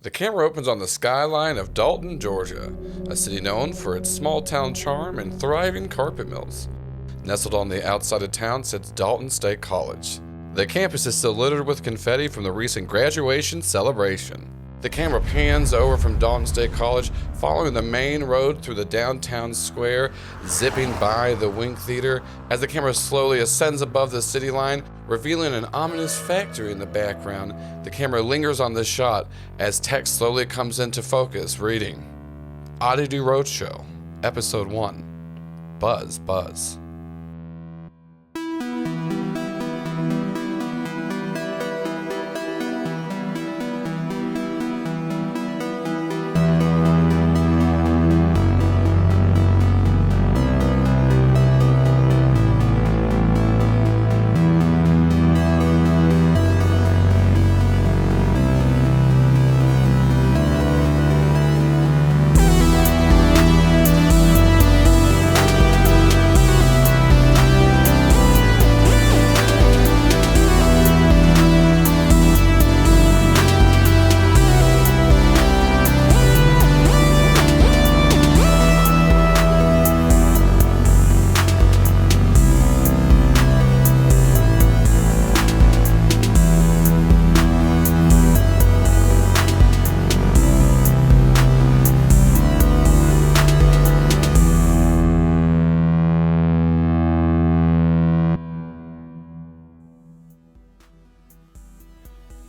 The camera opens on the skyline of Dalton, Georgia, a city known for its small-town charm and thriving carpet mills. Nestled on the outside of town sits Dalton State College. The campus is still littered with confetti from the recent graduation celebration. The camera pans over from Dalton State College, following the main road through the downtown square, zipping by the Wink Theater, as the camera slowly ascends above the city line, revealing an ominous factory in the background. The camera lingers on the shot as text slowly comes into focus, reading, Oddity Roadshow, Episode 1, Buzz, Buzz.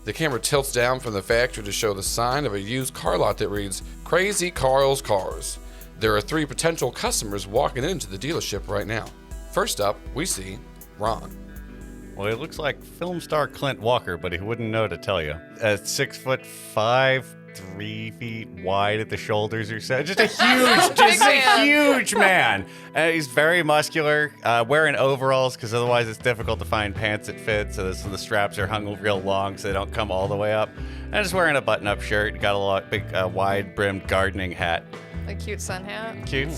The camera tilts down from the factory to show the sign of a used car lot that reads, Crazy Carl's Cars. There are 3 potential customers walking into the dealership right now. First up, we see Ron. Well, he looks like film star Clint Walker, but he wouldn't know to tell you. 6'5", 3 feet wide at the shoulders or so. Just a huge man. He's very muscular, wearing overalls because otherwise it's difficult to find pants that fit. So the straps are hung real long so they don't come all the way up. And just wearing a button-up shirt. Got a big wide-brimmed gardening hat. A cute sun hat. Cute.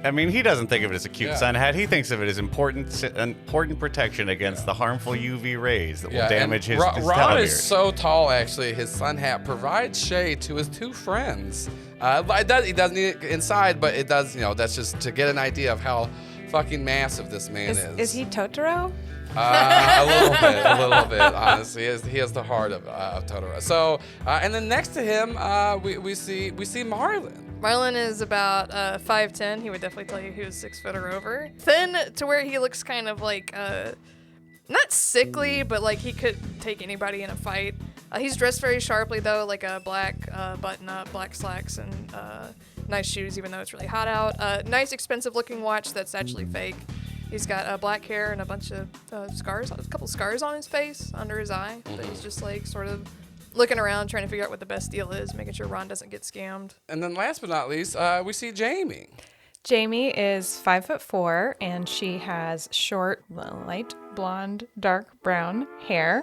He doesn't think of it as a cute sun hat. He thinks of it as important protection against the harmurful UV rays that will damage his Ron telomere. is so tall, actually, his sun hat provides shade to his 2 friends. He doesn't need it inside, but it does, that's just to get an idea of how fucking massive this man is. Is he Totoro? A little bit, honestly. He has the heart of Totoro. So, and then next to him, we see Marlin. Marlin is about 5'10". He would definitely tell you he was 6 foot or over. Thin to where he looks kind of like, not sickly, but like he could take anybody in a fight. He's dressed very sharply though, like a black button-up, black slacks, and nice shoes, even though it's really hot out. Nice, expensive-looking watch that's actually fake. He's got black hair and a bunch of scars, a couple scars on his face, under his eye. But he's just like sort of looking around, trying to figure out what the best deal is, making sure Ron doesn't get scammed. And then last but not least, we see Jamie. Jamie is 5'4", and she has short, light blonde, dark brown hair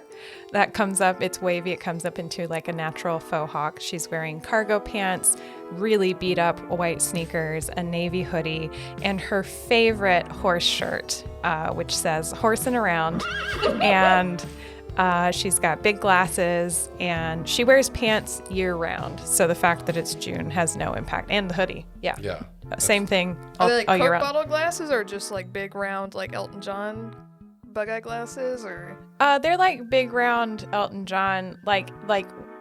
that comes up. It's wavy. It comes up into like a natural faux hawk. She's wearing cargo pants, really beat up white sneakers, a navy hoodie, and her favorite horse shirt, which says "Horsing Around," and she's got big glasses, and she wears pants year round. So the fact that it's June has no impact. And the hoodie. Yeah. Same thing. Are they like all year Coke round. bottle glasses or just like big round like Elton John bug-eye glasses or? They're like big round Elton John, like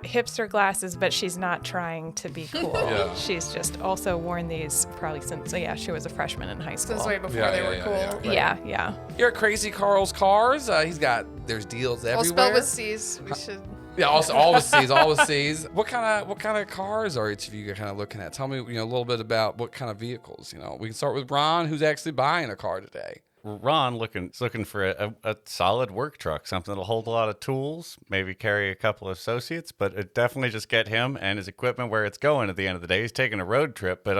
hipster glasses, but she's not trying to be cool. She's just also worn these probably since, she was a freshman in high school. Since way before they were cool. Yeah. You're at Crazy Carl's Cars. There's deals everywhere. I'll spell with C's. We should. Yeah, also all with C's. What kind of cars are each of you kind of looking at? Tell me, a little bit about what kind of vehicles. We can start with Ron, who's actually buying a car today. Ron looking for a solid work truck, something that'll hold a lot of tools, maybe carry a couple of associates, but it definitely just get him and his equipment where it's going at the end of the day. He's taking a road trip, but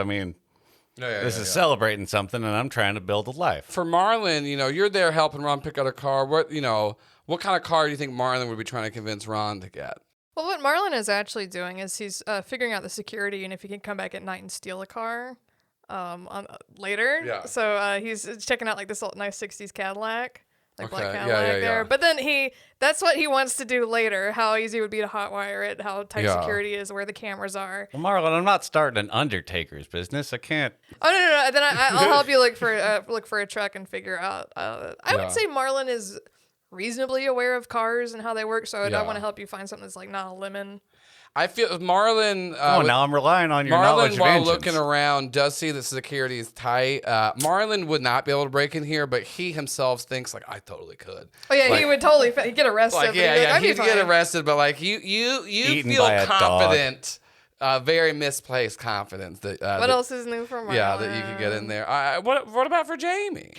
this is celebrating something, and I'm trying to build a life. For Marlin, you're there helping Ron pick out a car. What kind of car do you think Marlin would be trying to convince Ron to get? Well, what Marlin is actually doing is he's figuring out the security and if he can come back at night and steal a car later. Yeah. So he's checking out like this nice 60s Cadillac. like Okay, black yeah, Cadillac yeah, there. yeah. But then that's what he wants to do later. How easy it would be to hotwire it, how tight Yeah. security is, where the cameras are. Well, Marlin, I'm not starting an undertaker's business. I can't. Oh no. Then I'll help you look for a truck and figure out. I Yeah. would say Marlin is reasonably aware of cars and how they work, so I Yeah. want to help you find something that's like not a lemon. I feel Marlin. Oh, now I'm relying on your knowledge Marlin, of while engines. looking around, does see that security is tight. Marlin would not be able to break in here, but he himself thinks like I totally could. Oh yeah, Like- he would totally he'd get arrested. Like but yeah, he'd be yeah, I'd be he'd get fine. arrested, but like you Eaten feel by a dog. confident, very misplaced confidence that. What else is new for Marlin? Yeah, that you could get in there. What about for Jamie?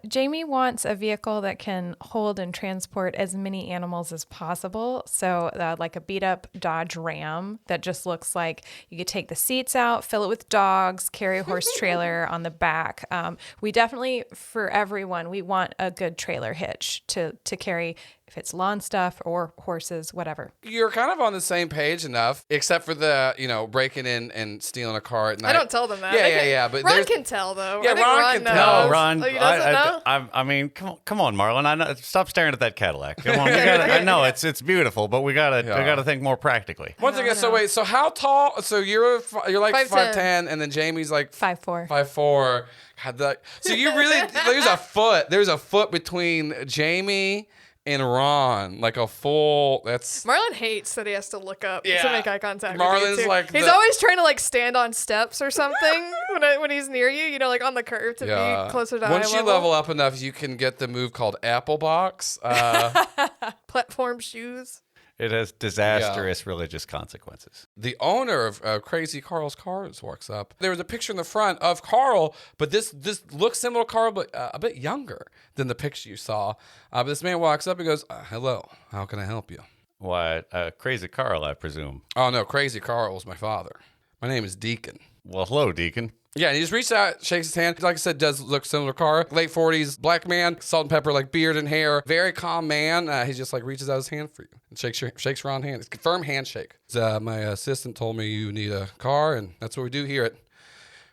Jamie wants a vehicle that can hold and transport as many animals as possible. So, like a beat up Dodge Ram that just looks like you could take the seats out, fill it with dogs, carry a horse trailer on the back. We definitely, for everyone, we want a good trailer hitch to carry if it's lawn stuff or horses, whatever. You're kind of on the same page enough, except for the breaking in and stealing a car at night. I don't tell them that. Yeah. But Ron there's- can tell though. Yeah, I think Ron can knows. tell. No, Ron. Oh, he doesn't know? I mean, come on, Marlin. I know. Stop staring at that Cadillac. Come on, I know it's beautiful, but we gotta think more practically. Once again, so wait, so how tall? So you're like 5'10", 5'10", and then Jamie's like 5'4". 5'4". Had that? So you really there's a foot between Jamie and Ron, like a full. That's Marlin hates that he has to look up Yeah. to make eye contact. Marlin's with you too. like he's the- always trying to like stand on steps or something when he's near you. Like on the curve to be closer to Once eye you level up enough, you can get the move called Apple Box. Platform shoes. It has disastrous religious consequences. The owner of Crazy Carl's Cars walks up. There was a picture in the front of Carl, but this looks similar to Carl, but a bit younger than the picture you saw. But this man walks up and goes, "Hello, how can I help you?" Why, Crazy Carl, I presume. Oh no, Crazy Carl's my father. My name is Deacon. Well, hello, Deacon. Yeah, and he just reaches out, shakes his hand. Like I said, does look similar to Carl. Late 40s, black man, salt and pepper, like beard and hair. Very calm man. He just like reaches out his hand for you and shakes Ron's hand. It's a firm handshake. My assistant told me you need a car, and that's what we do here at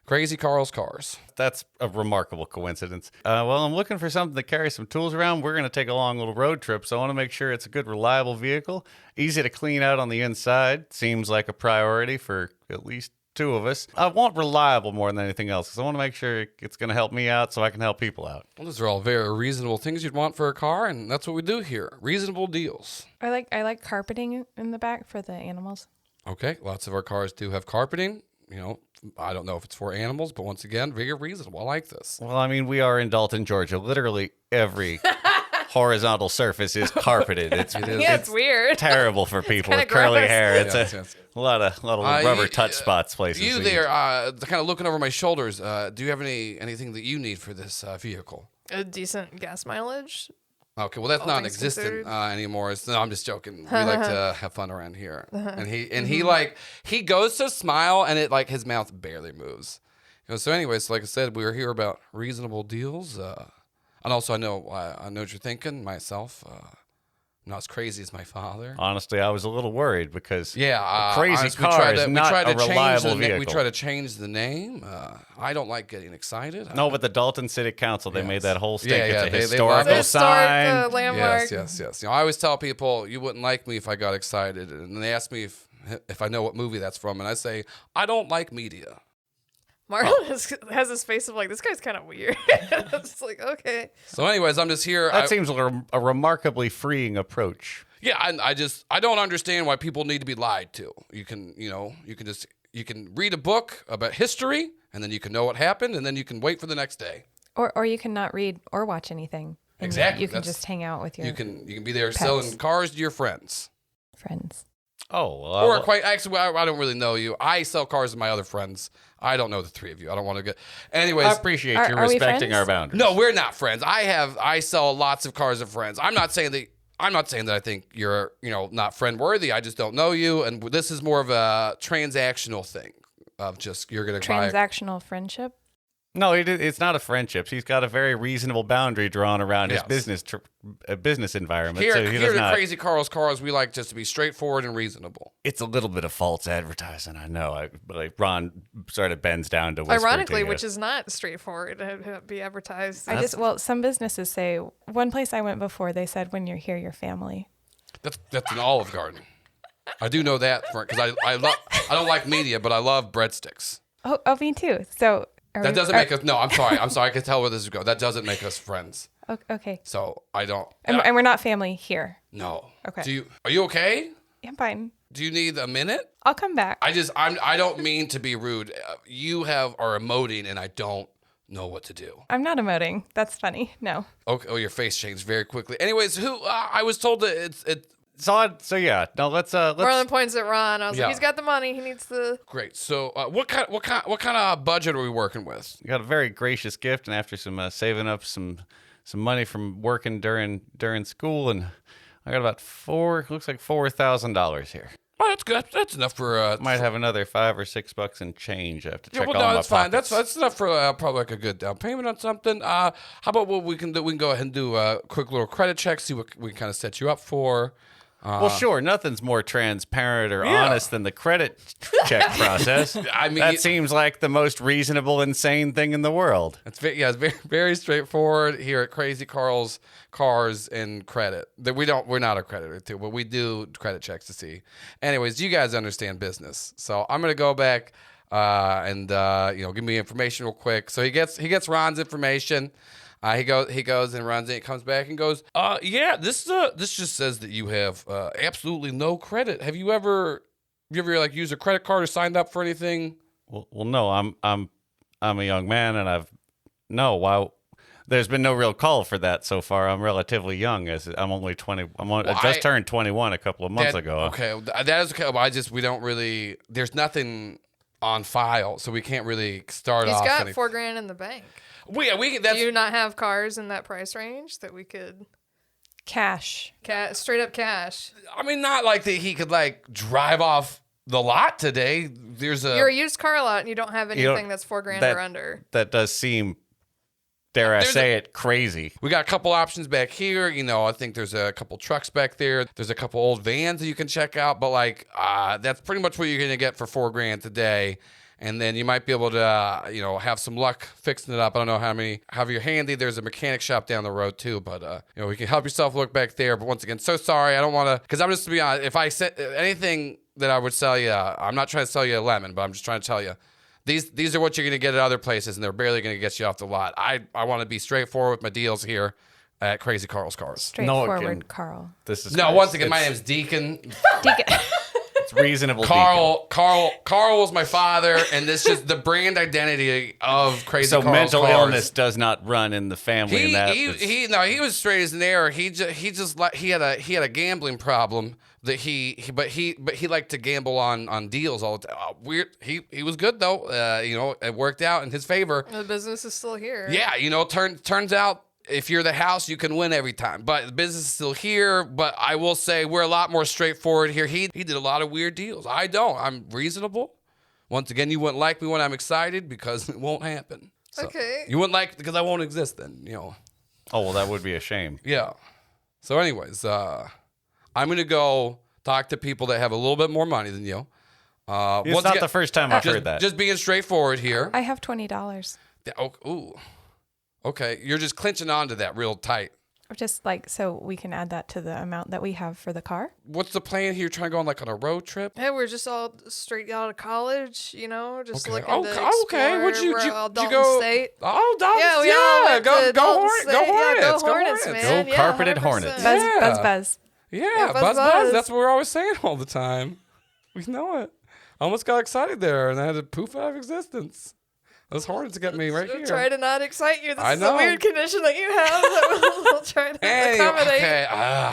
Crazy Carl's Cars. That's a remarkable coincidence. Well, I'm looking for something to carry some tools around. We're going to take a long little road trip, so I want to make sure it's a good, reliable vehicle. Easy to clean out on the inside. Seems like a priority for at least two of us. I want reliable more than anything else because I want to make sure it's going to help me out so I can help people out. Well, those are all very reasonable things you'd want for a car, and that's what we do here. Reasonable deals. I like carpeting in the back for the animals. Okay, lots of our cars do have carpeting. I don't know if it's for animals, but once again, very reasonable. I like this. Well, I mean, we are in Dalton, Georgia. Literally every horizontal surface is carpeted. It's weird. Terrible for people kinda with curly gross. hair. It's Yes. a lot of rubber you- touch spots places. You So there, kind of looking over my shoulders. Do you have anything that you need for this vehicle? A decent gas mileage. Okay, well that's All things non-existent considered. anymore. No, I'm just joking. We like to have fun around here. And he goes to smile, and it like his mouth barely moves. So anyways, like I said, we were here about reasonable deals. And also I know what you're thinking. Myself, I'm not as crazy as my father. Honestly, I was a little worried because Yeah, a crazy honestly, car is not a change reliable we vehicle. try to change the name. I don't like getting excited. No, but the Dalton City Council, they made that whole stink. Yeah, it's they a love historical it. sign. Landmark. Yes. I always tell people you wouldn't like me if I got excited, and they ask me if I know what movie that's from, and I say I don't like media. Marlin has this face of like, this guy's kind of weird. It's like, okay. So, anyways, I'm just here. That seems like a remarkably freeing approach. Yeah, I don't understand why people need to be lied to. You can read a book about history, and then you can know what happened, and then you can wait for the next day. Or you can not read or watch anything. And Exactly. You can just hang out with your You can be there pets. selling cars to your friends. friends. Oh, well, Or quite actually, I don't really know you. I sell cars to my other friends. I don't know the three of you. I don't want to get. Anyways, I appreciate you Are we respecting friends? our boundaries. no, we're not friends. I sell lots of cars to friends. I'm not saying that I think you're not friend worthy. I just don't know you, and this is more of a transactional thing of just you're gonna buy. Transactional friendship. No, it's not a friendship. He's got a very reasonable boundary drawn around his Yes. business environment. Here, so he here does at not. Crazy Carl's Cars, we like just to be straightforward and reasonable. It's a little bit of false advertising, I know. But Ron sort of bends down to whisper Ironically, to you. which is not straightforward to be advertised. Some businesses say, one place I went before, they said, when you're here, you're family. That's an Olive Garden. I do know that because I don't like media, but I love breadsticks. Oh, me too. So That doesn't make us. No, I'm sorry. I can tell where this is going. That doesn't make us friends. Okay. So I don't. And we're not family here. No. Okay. Are you okay? Yeah, I'm fine. Do you need a minute? I'll come back. I don't mean to be rude. You are emoting, and I don't know what to do. I'm not emoting. That's funny. No. Okay. Oh, your face changed very quickly. Anyways, I was told that It's odd. So yeah, no, let's Marlin points at Ron. I was Yeah. like, he's got the money. He needs the. great. So what kind of budget are we working with? We got a very gracious gift, and after some saving up some money from working during school, and I got about $4,000 here. Oh, that's good. That's enough for. Might have another $5 or $6 in change. I have to check well, all no, my that's fine. pockets. That's enough for probably like a good down payment on something. How about what we can do? We can go ahead and do a quick little credit check, see what we can kind of set you up for. Well, sure. Nothing's more transparent or Yeah. honest than the credit check process. I mean, that seems like the most reasonable, insane thing in the world. it's very, very straightforward here at Crazy Carl's Cars and Credit. That we're not a creditor too, but we do credit checks to see. Anyways, you guys understand business, so I'm gonna go back and give me information real quick. So he gets Ron's information. He goes and runs it. He comes back and goes, yeah, this just says that you have absolutely no credit. Have you ever like used a credit card or signed up for anything? Well, no. I'm a young man, and why? There's been no real call for that so far. I'm relatively young, as I'm only 20. I just turned 21 a couple of months ago. Okay, that is okay. But we don't really. There's nothing on file, so we can't really start He's off. got $4,000 in the bank. We Do that's you not have cars in that price range that we could Cash. straight up cash? I mean, not like that he could like drive off the lot today. There's You're a used car lot and you don't have anything that's $4,000 or under. That does seem, dare I say it, crazy. We got a couple options back here. I think there's a couple trucks back there. There's a couple old vans that you can check out. But like, that's pretty much what you're gonna get for $4,000 today. And then you might be able to, have some luck fixing it up. I don't know have you handy. There's a mechanic shop down the road too, but we can help yourself look back there. But once again, so sorry. I don't want to, because I'm just to be honest. If I said anything that I would sell you, I'm not trying to sell you a lemon, but I'm just trying to tell you. These are what you're going to get at other places, and they're barely going to get you off the lot. I want to be straightforward with my deals here at Crazy Carl's Cars. Straightforward, Carl. This is Once again, my name's Deacon. It's reasonable. Carl was my father, and this is the brand identity of Crazy So Carl's mental Cars. illness does not run in the family. He was straight as an arrow. He had a gambling problem that he liked to gamble on deals all the time. Weird. He was good though. It worked out in his favor. The business is still here. Yeah, turns out if you're the house, you can win every time. But the business is still here. But I will say we're a lot more straightforward here. He did a lot of weird deals. I don't. I'm reasonable. Once again, you wouldn't like me when I'm excited because it won't happen. So Okay. You wouldn't like because I won't exist then. Oh well, that would be a shame. Yeah. So, anyways, I'm gonna go talk to people that have a little bit more money than you. It's not the first time I've heard that. Just being straightforward here. I have $20. Ooh. Okay, you're just clinching onto that real tight. Just like so we can add that to the amount that we have for the car. What's the plan here? You're trying to go on like on a road trip? Hey, we're just all straight out of college, just Okay. looking to Okay. explore. What'd you We're all did you Dalton go? State. Oh, Dalton. Yeah, we all went to Go Dalton Hornets. State. Go Yeah, Hornets. go Hornets, man. Go Yeah, carpeted 100%. Hornets. Buzz, Yeah. buzz, buzz. Yeah, buzz, buzz. buzz. That's what we're always saying all the time. We know it. I almost got excited there, and I had to poof out of existence. Those Hornets got me right here. Try to not excite you. This I is know. a weird condition that you have that we'll try to accommodate. Okay.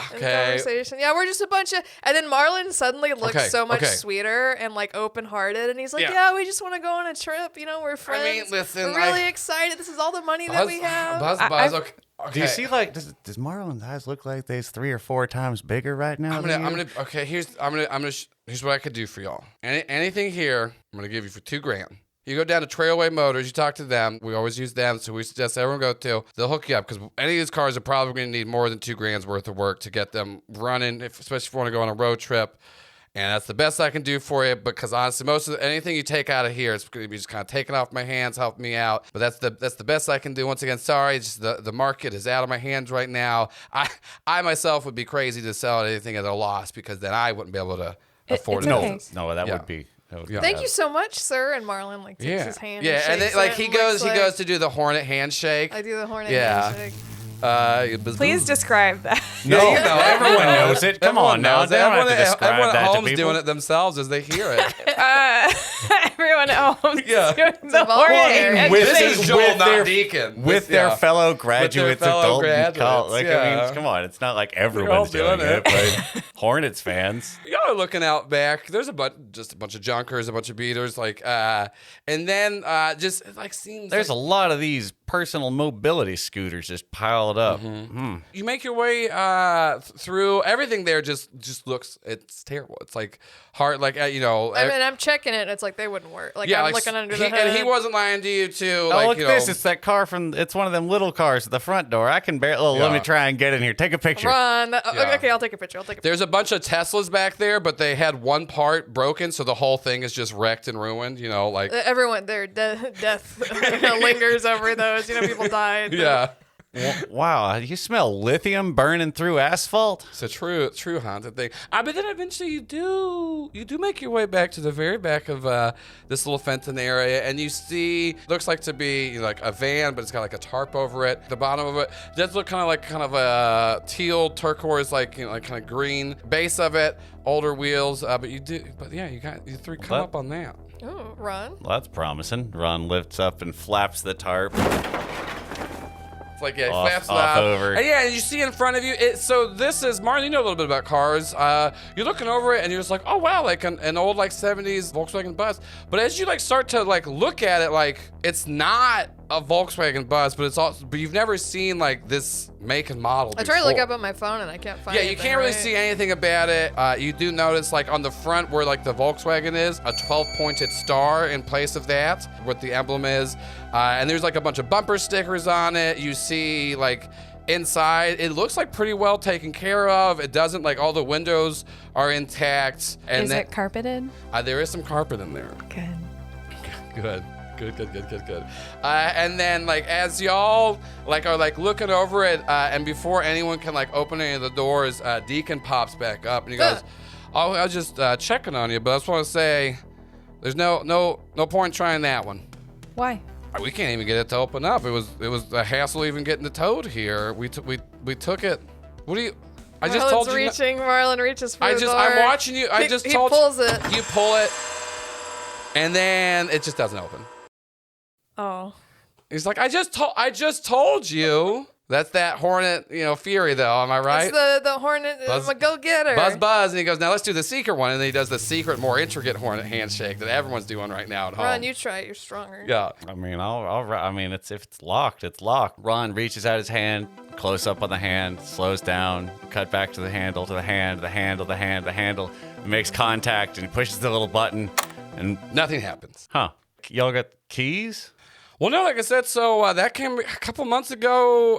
In Okay. conversation. Yeah, we're just a bunch of, and then Marlin suddenly looks Okay, so much okay. sweeter and like open-hearted, and he's like, Yeah. "Yeah, we just want to go on a trip. We're friends. listen, we're really excited. This is all the money that we have." Buzz. I've- Okay. Do you see does Marlin's eyes look like they's 3 or 4 times bigger right now? Okay. Here's what I could do for y'all. Anything here, I'm gonna give you for $2,000. You go down to Trailway Motors, you talk to them. We always use them, so we suggest everyone go to. They'll hook you up because any of these cars are probably going to need more than $2,000 worth of work to get them running, especially if you want to go on a road trip. And that's the best I can do for you because honestly, most of anything you take out of here is going to be just kind of taken off my hands, helping me out. But that's the best I can do. Once again, sorry, it's just the market is out of my hands right now. I myself would be crazy to sell anything at a loss because then I wouldn't be able to afford it's it. okay. No, that Yeah. would be. Thank you so much, sir. And Marlin takes his hand. Yeah, and then, shakes it he and goes looks like, to do the Hornet handshake. I do the Hornet Yeah. handshake. Please describe that. No, everyone knows it. Come on now. They don't have to describe everyone that at to home's people. doing it themselves as they hear it. Everyone at home. Yeah. Doing the volunteer. Hornet With- handshake. This is Joel, with not their- Deacon. with their fellow graduates fellow of Dalton graduates, College. Like, I yeah. mean, come on. It's not like all everyone's doing doing it, but Hornets fans. Y'all are looking out back. There's just a bunch of junkers, a bunch of beaters, and then just it, seems There's like a lot of these personal mobility scooters just piled up. you make your way through everything. There just looks it's terrible. It's hard, I mean, I'm checking it. It's like they wouldn't work. I'm looking under the hood. and he wasn't lying to you too. Oh, look at this. It's that car it's one of them little cars at the front door. I can barely, let me try and get in here. Take a picture. Run. Yeah. Okay, I'll take a picture. There's a bunch of Teslas back there, but they had one part broken, so the whole thing is just wrecked and ruined. Everyone, their death lingers over those. People died. Yeah. Wow, you smell lithium burning through asphalt? It's a true haunted thing. But then eventually you do make your way back to the very back of this little Fenton area, and you see looks like to be a van, but it's got a tarp over it. The bottom of it does look kind of a teal turquoise, kind of green base of it. Older wheels, you got you three come up on that. Oh, Ron. Well, that's promising. Ron lifts up and flaps the tarp. It's it Off- flaps off up. over. And you see in front of you. So this is Marlin. You know a little bit about cars. You're looking over it, and you're just like, oh wow, an old 70s Volkswagen bus. But as you start to look at it, it's not a Volkswagen bus, but you've never seen this make and model. I tried to look up on my phone and I can't find. Yeah, you can't really see anything about it. You do notice on the front where the Volkswagen is, a 12-pointed star in place of that, what the emblem is. And there's a bunch of bumper stickers on it. You see inside, it looks pretty well taken care of. It doesn't all the windows are intact. And Is it carpeted? there is some carpet in there. Good. Good. And then as y'all are looking over it, and before anyone can open any of the doors, Deacon pops back up and he goes, "Oh, I was just checking on you, but I just want to say, there's no point trying that one. Why? We can't even get it to open up. It was a hassle even getting it towed here. We took it. What do you?" I just told you. Reaching. Marlin reaches for the door. I'm watching you. I just told you. He pulls it. You pull it, and then it just doesn't open. Oh. He's like, I just told you. That's that Hornet, Fury though. Am I right? It's the Hornet. Buzz- I'm a go-getter. Buzz, and he goes, now let's do the secret one, and then he does the secret, more intricate Hornet handshake that everyone's doing right now at home. Ron, you try it. You're stronger. Yeah. I mean, if it's locked, it's locked. Ron reaches out his hand, close up on the hand, slows down, cut back to the handle, to the hand, the handle. It makes contact and pushes the little button, and Nothing happens. y'all got keys? Well, no, like I said, so that came a couple months ago.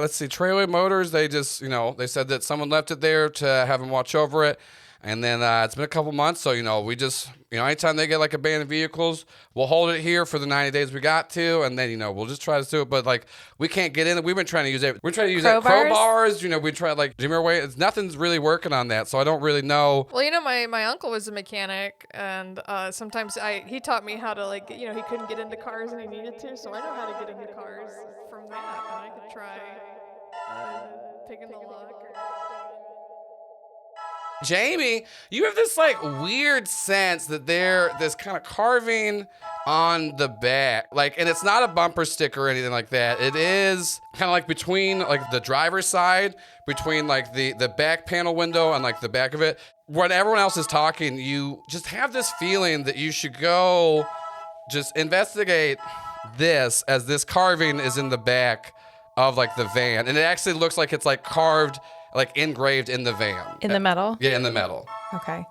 Let's see, Trailway Motors, they just, they said that someone left it there to have them watch over it. And then it's been a couple months, so, we just, anytime they get abandoned vehicles, we'll hold it here for the 90 days we got to, and then, we'll just try to do it. But, we can't get in it. We've been trying to use it. We're trying to use crowbars. We try, nothing's really working on that, so I don't really know. Well, my uncle was a mechanic, and sometimes he taught me how to, he couldn't get into cars and he needed to, so I know how to get into cars from that, and I could try taking the lock. Jamie, you have this weird sense that this kind of carving on the back, and it's not a bumper sticker or anything like that. It is kind of between the driver's side, between the back panel window and the back of it. When everyone else is talking, you just have this feeling that you should go just investigate this, as this carving is in the back of the van, and it actually looks like it's carved, engraved in the van. In the metal? Yeah, in the metal. Okay.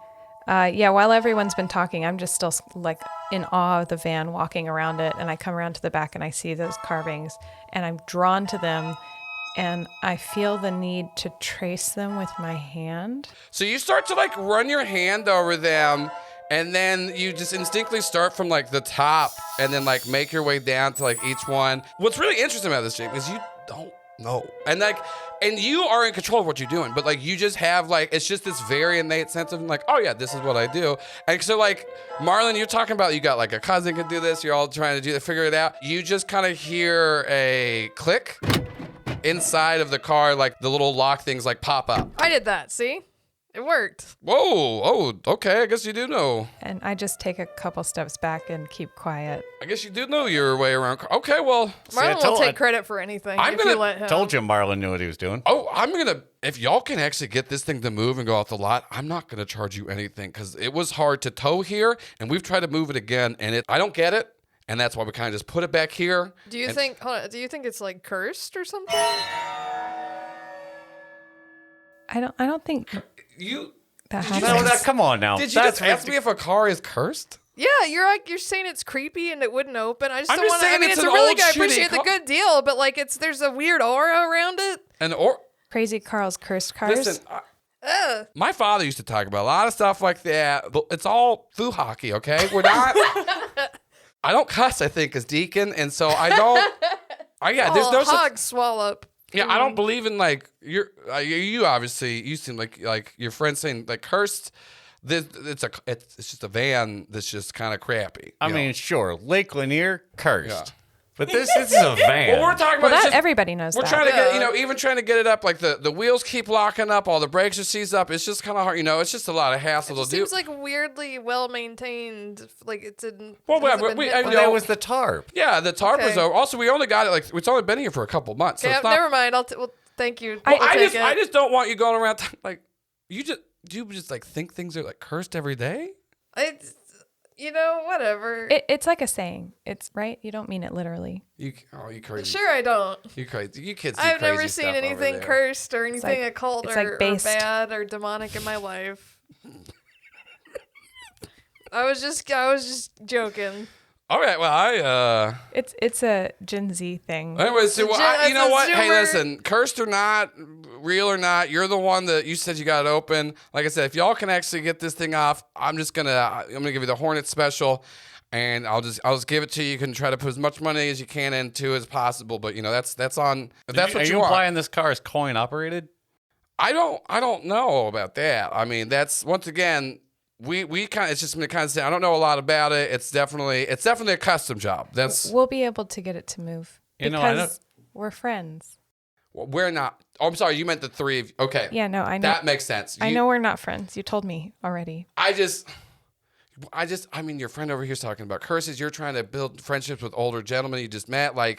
Yeah, while everyone's been talking, I'm just still like in awe of the van, walking around it, and I come around to the back and I see those carvings, and I'm drawn to them, and I feel the need to trace them with my hand. So you start to like run your hand over them, and then you just instinctively start from like the top and then like make your way down to like each one. What's really interesting about this, Jake, is you don't know. And you are in control of what you're doing, but like you just have like, it's just this very innate sense of like, oh yeah, this is what I do. And so like, Marlin, you're talking about you got like a cousin can do this, you're all trying to figure it out. You just kind of hear a click inside of the car, like the little lock things like pop up. I did that, see? It worked. Whoa, oh, okay, I guess you do know. And I just take a couple steps back and keep quiet. I guess you do know your way around. Okay, well. Marlin will take credit for anything if you let him. Told you Marlin knew what he was doing. Oh, if y'all can actually get this thing to move and go off the lot, I'm not going to charge you anything because it was hard to tow here and we've tried to move it again and I don't get it. And that's why we kind of just put it back here. Do you think it's like cursed or something? I don't think that happens. No, come on now. Did you just ask me if a car is cursed? Yeah, you're saying it's creepy and it wouldn't open. I just I'm don't just want to. I saying mean, it's it's a an really old, good. I shitty appreciate the car. good deal, but like there's a weird aura around it. Crazy Carl's cursed cars. Listen, my father used to talk about a lot of stuff like that, but it's all foo hockey, okay? We're not. I don't cuss, I think, as deacon, and so I don't. There's no hog swallow. Yeah, I don't believe in like you obviously you seem like your friend saying like cursed. It's just a van that's just kind of crappy. I mean, sure, Lake Lanier cursed. Yeah. But this is a van. Well, we're talking about that everybody knows we're that. trying to get, even trying to get it up, like the wheels keep locking up, all the brakes are seized up. It's just kind of hard, it's just a lot of hassle to do. Seems like weirdly well maintained. Like it's in. Well, that was the tarp. Yeah, the tarp was over. Also, we only got it it's only been here for a couple months. So okay, it's not, never mind. Thank you. I just don't want you going around like do you just like think things are like cursed every day? Whatever. It's like a saying. It's right. You don't mean it literally. You crazy. Sure, I don't. You crazy. You kids do I've crazy never seen stuff anything over there. cursed or anything like- occult it's or, like based. or bad or demonic in my life. I was just joking. All right, well, It's a Gen Z thing. Anyway, so you know a what? Hey, Zoomer. listen, cursed or not, real or not, you're the one that you said you got it open. Like I said, if y'all can actually get this thing off, I'm gonna give you the Hornet special, and I'll just give it to you. You can try to put as much money as you can into as possible, but that's on. If that's what Are you you want. implying this car is coin operated? I don't know about that. I mean, that's once again. We kind of, it's just me kind of saying, I don't know a lot about it. It's definitely a custom job. We'll be able to get it to move because we're friends. We're not. Oh, I'm sorry. You meant the three of you. Okay. Yeah, no, I know. That makes sense. I know we're not friends. You told me already. I mean, your friend over here's talking about curses. You're trying to build friendships with older gentlemen you just met. I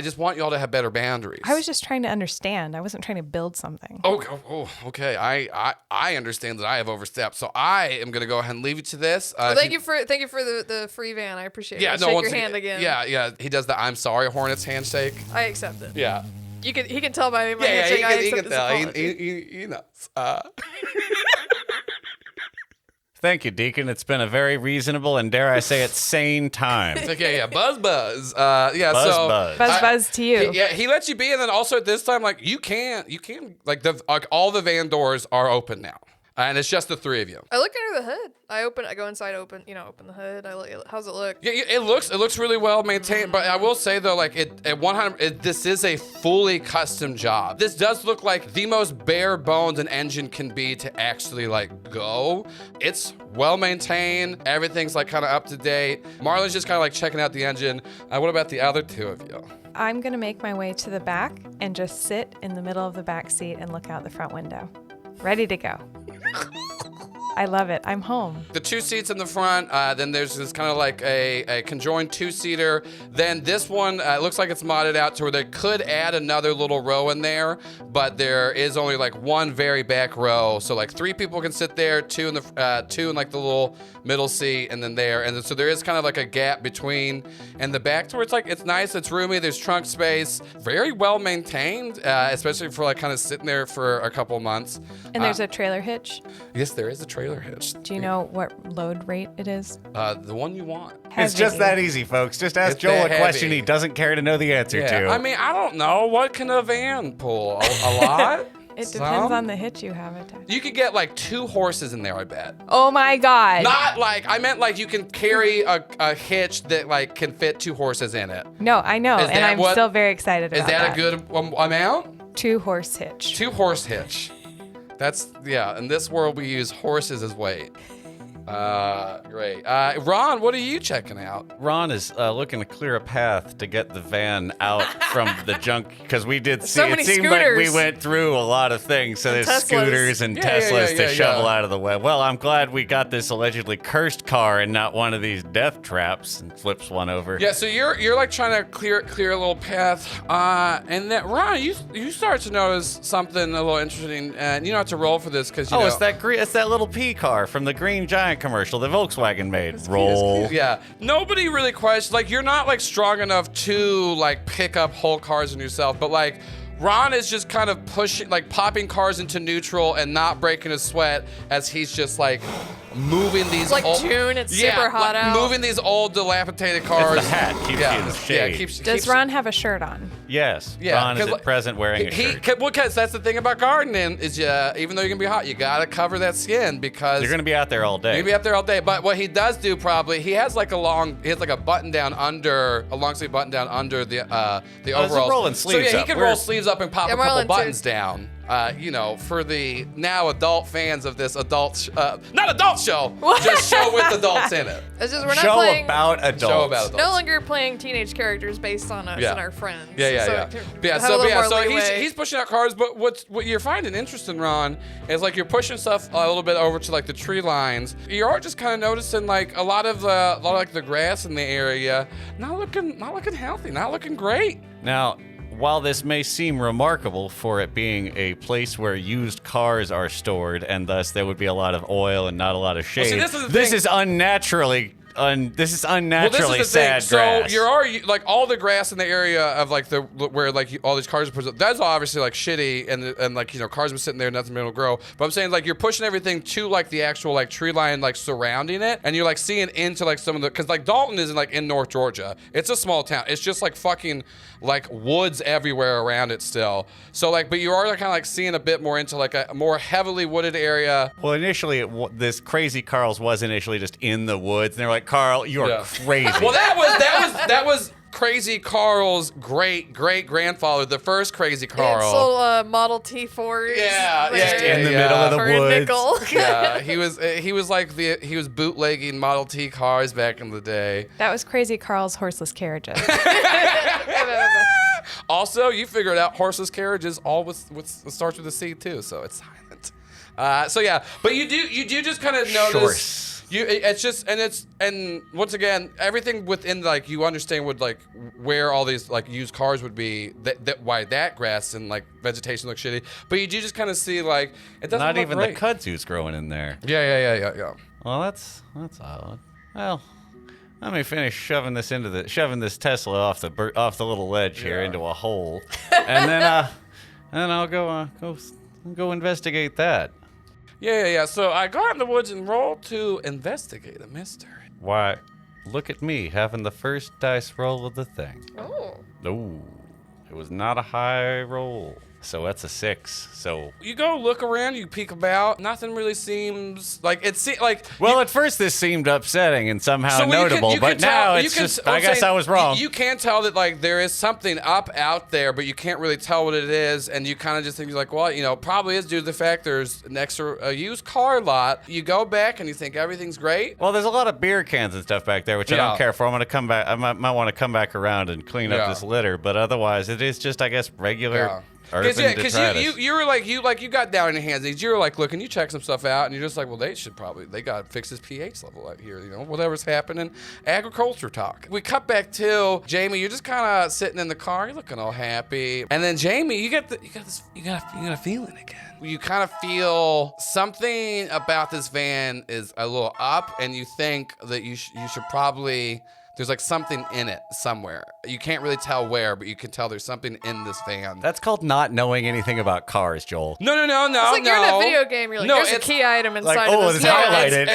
just want y'all to have better boundaries. I was just trying to understand. I wasn't trying to build something. Okay. I understand that I have overstepped, so I am going to go ahead and leave you to this. Thank you for the free van. I appreciate it. Yeah, Shake your hand again. Yeah. He does the I'm sorry Hornets handshake. I accept it. Yeah. He can tell by my handshake. He can tell. Apology. He knows. Thank you, Deacon. It's been a very reasonable and, dare I say it, sane time. Okay, yeah, buzz. Buzz. Buzz to you. He lets you be, and then also at this time, like you can all the van doors are open now, and it's just the three of you. I look under the hood. I go inside, open the hood. I look, how's it look? Yeah, it looks really well maintained, but I will say though, like at 100, this is a fully custom job. This does look like the most bare bones an engine can be to actually like go. It's well maintained. Everything's like kind of up to date. Marlin's just kind of like checking out the engine. What about the other two of you? I'm going to make my way to the back and just sit in the middle of the back seat and look out the front window. Ready to go. I love it. I'm home. The two seats in the front, then there's this kind of like a conjoined two-seater. Then this one looks like it's modded out to where they could add another little row in there, but there is only like one very back row. So like three people can sit there, two in like the little middle seat, and then there. And so there is kind of like a gap between and the back to where it's nice, it's roomy, there's trunk space, very well maintained, especially for like kind of sitting there for a couple months. And there's a trailer hitch. Yes, there is a trailer trailer hitch. Do you know what load rate it is? The one you want. It's just that easy, folks. Just ask It's Joel that a question heavy. he doesn't care to know the answer to. I mean, I don't know. What can a van pull? A lot? It Some? depends on the hitch you have attached. You could get like 2 horses in there, I bet. Oh my god. Not like, I meant like you can carry a hitch that like can fit 2 horses in it. No, I know, Is and that I'm what- still very excited Is about that a good amount? 2 horse hitch. 2 horse hitch. That's, yeah, in this world we use horses as weight. Great. Ron, what are you checking out? Ron is looking to clear a path to get the van out from the junk because we did see So many it seemed like we scooters. went through a lot of things. So And there's Teslas. scooters and Yeah, Teslas to shovel yeah. out of the way. Well, I'm glad we got this allegedly cursed car and not one of these death traps, and flips one over. Yeah, so you're like trying to clear a little path, and then Ron, you start to notice something a little interesting, and you don't have to roll for this because you Oh, know. it's that little P car from the Green Giant commercial that Volkswagen made. Roll. Yeah, nobody really questions. Like, you're not like strong enough to like pick up whole cars in yourself, but like Ron is just kind of pushing, like popping cars into neutral and not breaking a sweat as he's just like moving these. It's like old, June, it's super hot like, out. moving these old dilapidated cars. It's the hat keeps you in the shade. keeps. Does Ron have a shirt on? Yes. Yeah, Ron is 'cause, at like, present wearing a shirt. Well, because that's the thing about gardening is, even though you're gonna be hot, you gotta cover that skin because You're gonna be out there all day. you're gonna be up there all day. But what he does do probably, he has like a button down under, a long sleeve button down under the he's overalls. rolling So sleeves yeah, up. he can We're- roll sleeves up and pop Yeah, a couple Marlin, too. buttons down. For the now adult fans of this not adult show, just show with adults in it. It's just we're not Show playing. about adults. Show about adults. No longer playing teenage characters based on us Yeah. and our friends. Yeah. So have a little more leeway. He's pushing out cars, but what you're finding interesting, Ron, is like you're pushing stuff a little bit over to like the tree lines. You are just kind of noticing like a lot of the grass in the area not looking healthy, not looking great. Now, while this may seem remarkable for it being a place where used cars are stored and thus there would be a lot of oil and not a lot of shade, this is the this thing. is unnaturally sad So grass. you're already like all the grass in the area of like where like all these cars are put. That's obviously like shitty and like cars been sitting there, nothing been able to grow. But I'm saying like you're pushing everything to like the actual like tree line like surrounding it, and you're like seeing into like some of the because like Dalton isn't like in North Georgia. It's a small town. It's just like fucking like woods everywhere around it still. So like, but you are kind of like seeing a bit more into like a more heavily wooded area. Well, initially, this crazy Carl's was initially just in the woods, and they were like, "Carl, you are Yeah. crazy." Well, that was Crazy Carl's great grandfather, the first Crazy Carl. It's little Model T Ford. Yeah, Just in the middle of the For a woods. nickel. Yeah, he was bootlegging Model T cars back in the day. That was Crazy Carl's horseless carriages. Also, you figured out horseless carriages all starts with a C too, so it's silent. So yeah, but you do just kind of notice. And once again, everything within like you understand would like where all these like used cars would be, that why that grass and like vegetation looks shitty. But you do just kind of see like it doesn't Not look even great. the kudzu's growing in there. Yeah. Well, that's odd. Well, let me finish shoving this this Tesla off the little ledge here into a hole, and then I'll go investigate that. Yeah. So I go out in the woods and roll to investigate a mystery. Why, look at me having the first dice roll of the thing. Oh. Ooh, it was not a high roll. So that's a 6. So You go look around, you peek about. Nothing really seems like well, at first this seemed upsetting and somehow So notable, you but can now tell, it's you can, just. I'm I guess saying, I was wrong. You can tell that like there is something up out there, but you can't really tell what it is, and you kind of just think like, well, probably is due to the fact there's an extra used car lot. You go back and you think everything's great. Well, there's a lot of beer cans and stuff back there, which I Yeah. don't care for. I'm gonna come back. I might want to come back around and clean Yeah. up this litter, but otherwise, it is just, I guess, regular urban Because detritus. you got down on your hands and knees. You were like looking, you check some stuff out, and you're just like, well, they got to fix this pH level out here. Whatever's happening. Agriculture talk. We cut back to Jamie. You're just kind of sitting in the car. You're looking all happy, and then Jamie, you got a feeling again. You kind of feel something about this van is a little up, and you think that you should probably There's like something in it somewhere. You can't really tell where, but you can tell there's something in this van. That's called not knowing anything about cars, Joel. No. It's like you're in a video game. You're like, there's a key item inside of this. It's highlighted.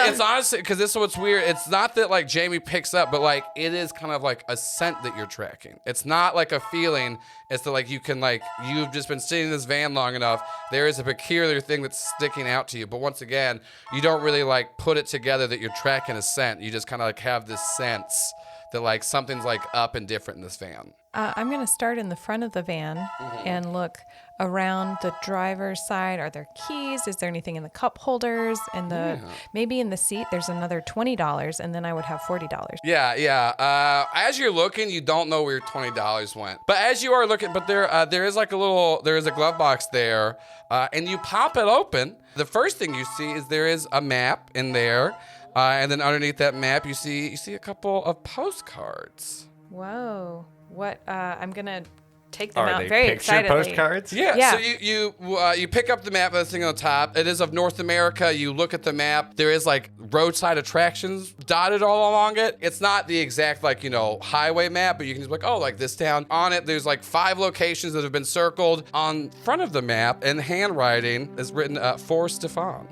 It's honestly, because this is what's weird. It's not that like Jamie picks up, but like it is kind of like a scent that you're tracking. It's not like a feeling. It's that like you can like, you've just been sitting in this van long enough. There is a peculiar thing that's sticking out to you. But once again, you don't really like put it together that you're tracking a scent. You just kind of like have this sense that like something's like up and different in this van. I'm going to start in the front of the van and look around the driver's side. Are there keys? Is there anything in the cup holders? And maybe in the seat, there's another $20, and then I would have $40. Yeah. As you're looking, you don't know where your $20 went. But as you are looking, but there is like there is a glove box there, and you pop it open. The first thing you see is there is a map in there, and then underneath that map, you see a couple of postcards. Whoa. What? I'm going to take them Are out they very picture excitedly. postcards? Yeah. So you pick up the map, that thing on top. It is of North America. You look at the map. There is like roadside attractions dotted all along it. It's not the exact like, highway map, but you can just be like, oh, like this town. On it, there's like 5 locations that have been circled. On front of the map in handwriting is written for Stefan.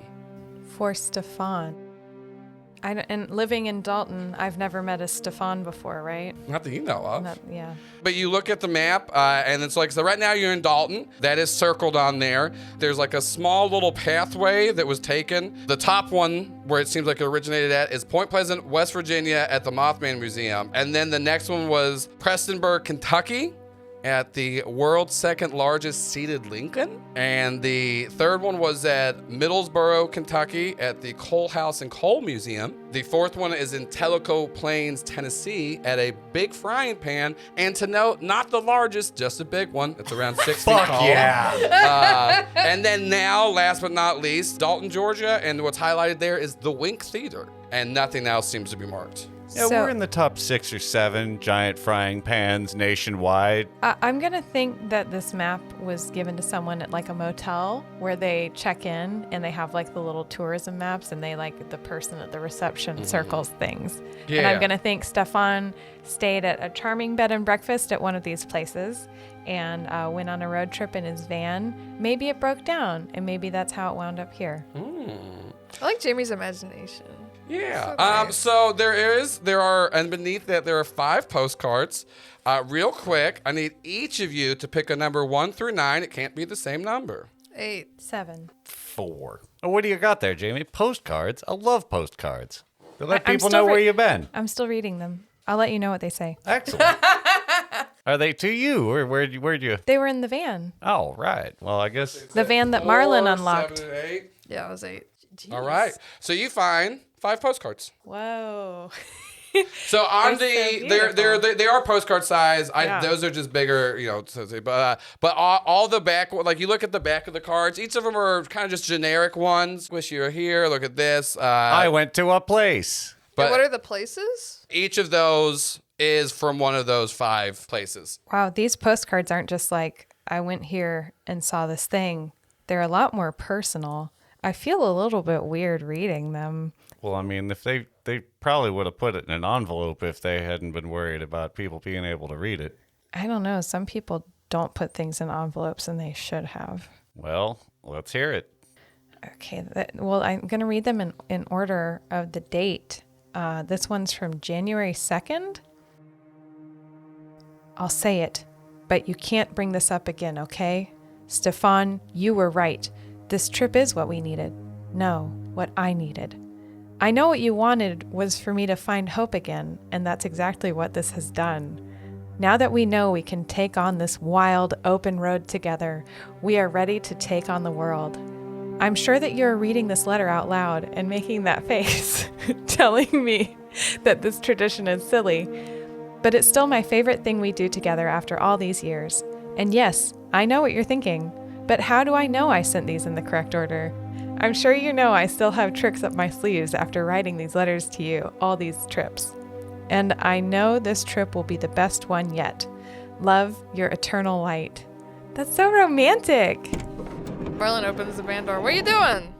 For Stefan. And living in Dalton, I've never met a Stefan before, right? Not that you know of. Yeah. But you look at the map, and it's like, so right now you're in Dalton. That is circled on there. There's like a small little pathway that was taken. The top one, where it seems like it originated at, is Point Pleasant, West Virginia at the Mothman Museum. And then the next one was Prestonburg, Kentucky, at the world's second largest seated Lincoln. And the third one was at Middlesboro, Kentucky at the Coal House and Coal Museum. The fourth one is in Tellico Plains, Tennessee at a big frying pan. And to note, not the largest, just a big one. It's around 6 feet tall. Yeah. And then now, last but not least, Dalton, Georgia. And what's highlighted there is the Wink Theater. And nothing else seems to be marked. Yeah, we're in the top 6 or 7 giant frying pans nationwide. I'm going to think that this map was given to someone at like a motel where they check in and they have like the little tourism maps and they like the person at the reception circles things. Yeah. And I'm going to think Stefan stayed at a charming bed and breakfast at one of these places and went on a road trip in his van. Maybe it broke down and maybe that's how it wound up here. I like Jamie's imagination. Yeah. So there are, and beneath that there are 5 postcards. Real quick, I need each of you to pick a number 1 through 9. It can't be the same number. 8. 7. 4. Oh, what do you got there, Jamie? Postcards? I love postcards. They let I'm people still know where you've been. I'm still reading them. I'll let you know what they say. Excellent. Are they to you, or where'd you? They were in the van. Oh, right. Well, I guess. The van that Marlin 4, unlocked. 7, and 8. Yeah, it was 8. Jeez. All right. So you find 5 postcards. Whoa. So on They're so they are postcard size. Yeah. Those are just bigger, but all the back, like you look at the back of the cards, each of them are kind of just generic ones. Wish you were here. Look at this. I went to a place. But What are the places? each of those is from one of those 5 places. Wow, these postcards aren't just like, I went here and saw this thing. They're a lot more personal. I feel a little bit weird reading them. Well, I mean, if they probably would have put it in an envelope if they hadn't been worried about people being able to read it. I don't know. Some people don't put things in envelopes and they should have. Well, let's hear it. Okay. Well, I'm going to read them in order of the date. This one's from January 2nd. I'll say it, but you can't bring this up again, okay? Stefan, you were right. This trip is what we needed. No, what I needed. I know what you wanted was for me to find hope again, and that's exactly what this has done. Now that we know we can take on this wild, open road together, we are ready to take on the world. I'm sure that you're reading this letter out loud and making that face, telling me that this tradition is silly, but it's still my favorite thing we do together after all these years. And yes, I know what you're thinking, but how do I know I sent these in the correct order? I'm sure you know I still have tricks up my sleeves after writing these letters to you all these trips. And I know this trip will be the best one yet. Love, your eternal light. That's so romantic. Marlin opens the van door. What are you doing?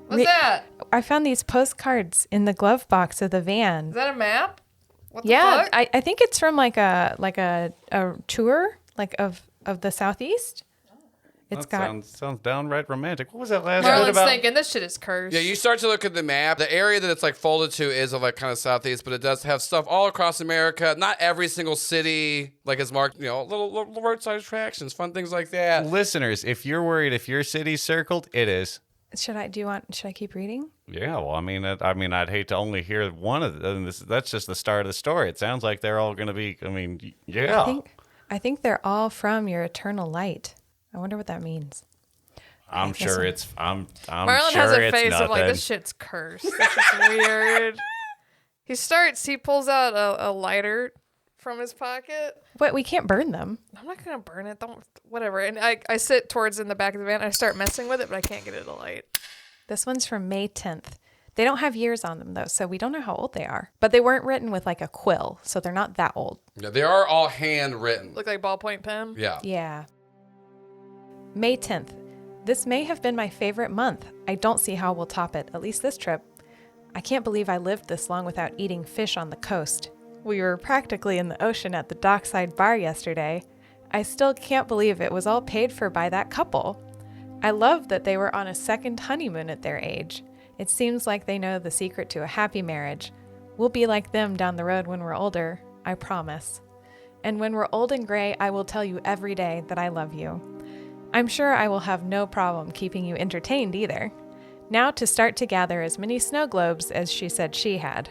What's that? I found these postcards in the glove box of the van. Is that a map? What the Yeah, fuck? I think it's from like a tour of the Southeast. It's Sounds downright romantic. What was that last Marlin's bit about? thinking this shit is cursed. Yeah, you start to look at the map. The area that it's like folded to is of like kind of southeast, but it does have stuff all across America. Not every single city like is marked. Little roadside attractions, fun things like that. Listeners, if you're worried if your city's circled, it is. Should I keep reading? Yeah, well, I'd hate to only hear one of them. That's just the start of the story. It sounds like they're all going to be. Yeah. I think they're all from your eternal light. I wonder what that means. I'm sure it's. I'm Marlin sure has a it's face nothing. of like, this shit's cursed. This is weird. He pulls out a lighter from his pocket. But we can't burn them. I'm not gonna burn it. Whatever. And I sit towards in the back of the van. And I start messing with it, but I can't get it to light. This one's from May 10th. They don't have years on them, though, so we don't know how old they are. But they weren't written with like a quill, so they're not that old. Yeah, they are all handwritten. Look like ballpoint pen. Yeah. Yeah. May 10th. This may have been my favorite month. I don't see how we'll top it, at least this trip. I can't believe I lived this long without eating fish on the coast. We were practically in the ocean at the dockside bar yesterday. I still can't believe it was all paid for by that couple. I love that they were on a second honeymoon at their age. It seems like they know the secret to a happy marriage. We'll be like them down the road when we're older, I promise. And when we're old and gray, I will tell you every day that I love you. I'm sure I will have no problem keeping you entertained either. Now to start to gather as many snow globes as she said she had.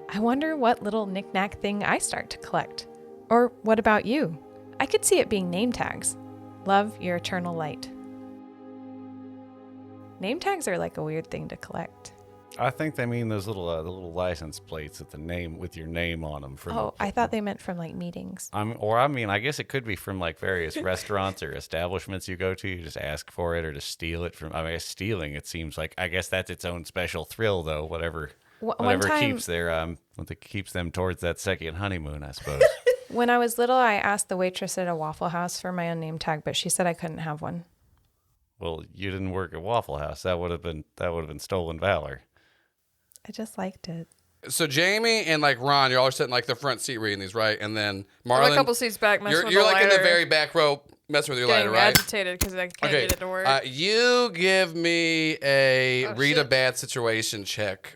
I wonder what little knick-knack thing I start to collect. Or what about you? I could see it being name tags. Love, your eternal light. Name tags are like a weird thing to collect. I think they mean those little license plates with your name on them. I thought they meant from like meetings. I guess it could be from like various restaurants or establishments you go to. You just ask for it or to steal it from. Stealing. It seems like I guess that's its own special thrill, though. Whatever keeps them towards that second honeymoon, I suppose. When I was little, I asked the waitress at a Waffle House for my own name tag, but she said I couldn't have one. Well, you didn't work at Waffle House. That would have been stolen valor. I just liked it. So Jamie and like Ron, you're all sitting like the front seat reading these, right? And then Marlin, I'm a couple seats back, messing with you're the like lighter, in the very back row, messing with your lighter, getting right? agitated because I can't get it to work. You give me a read a shit. bad situation check,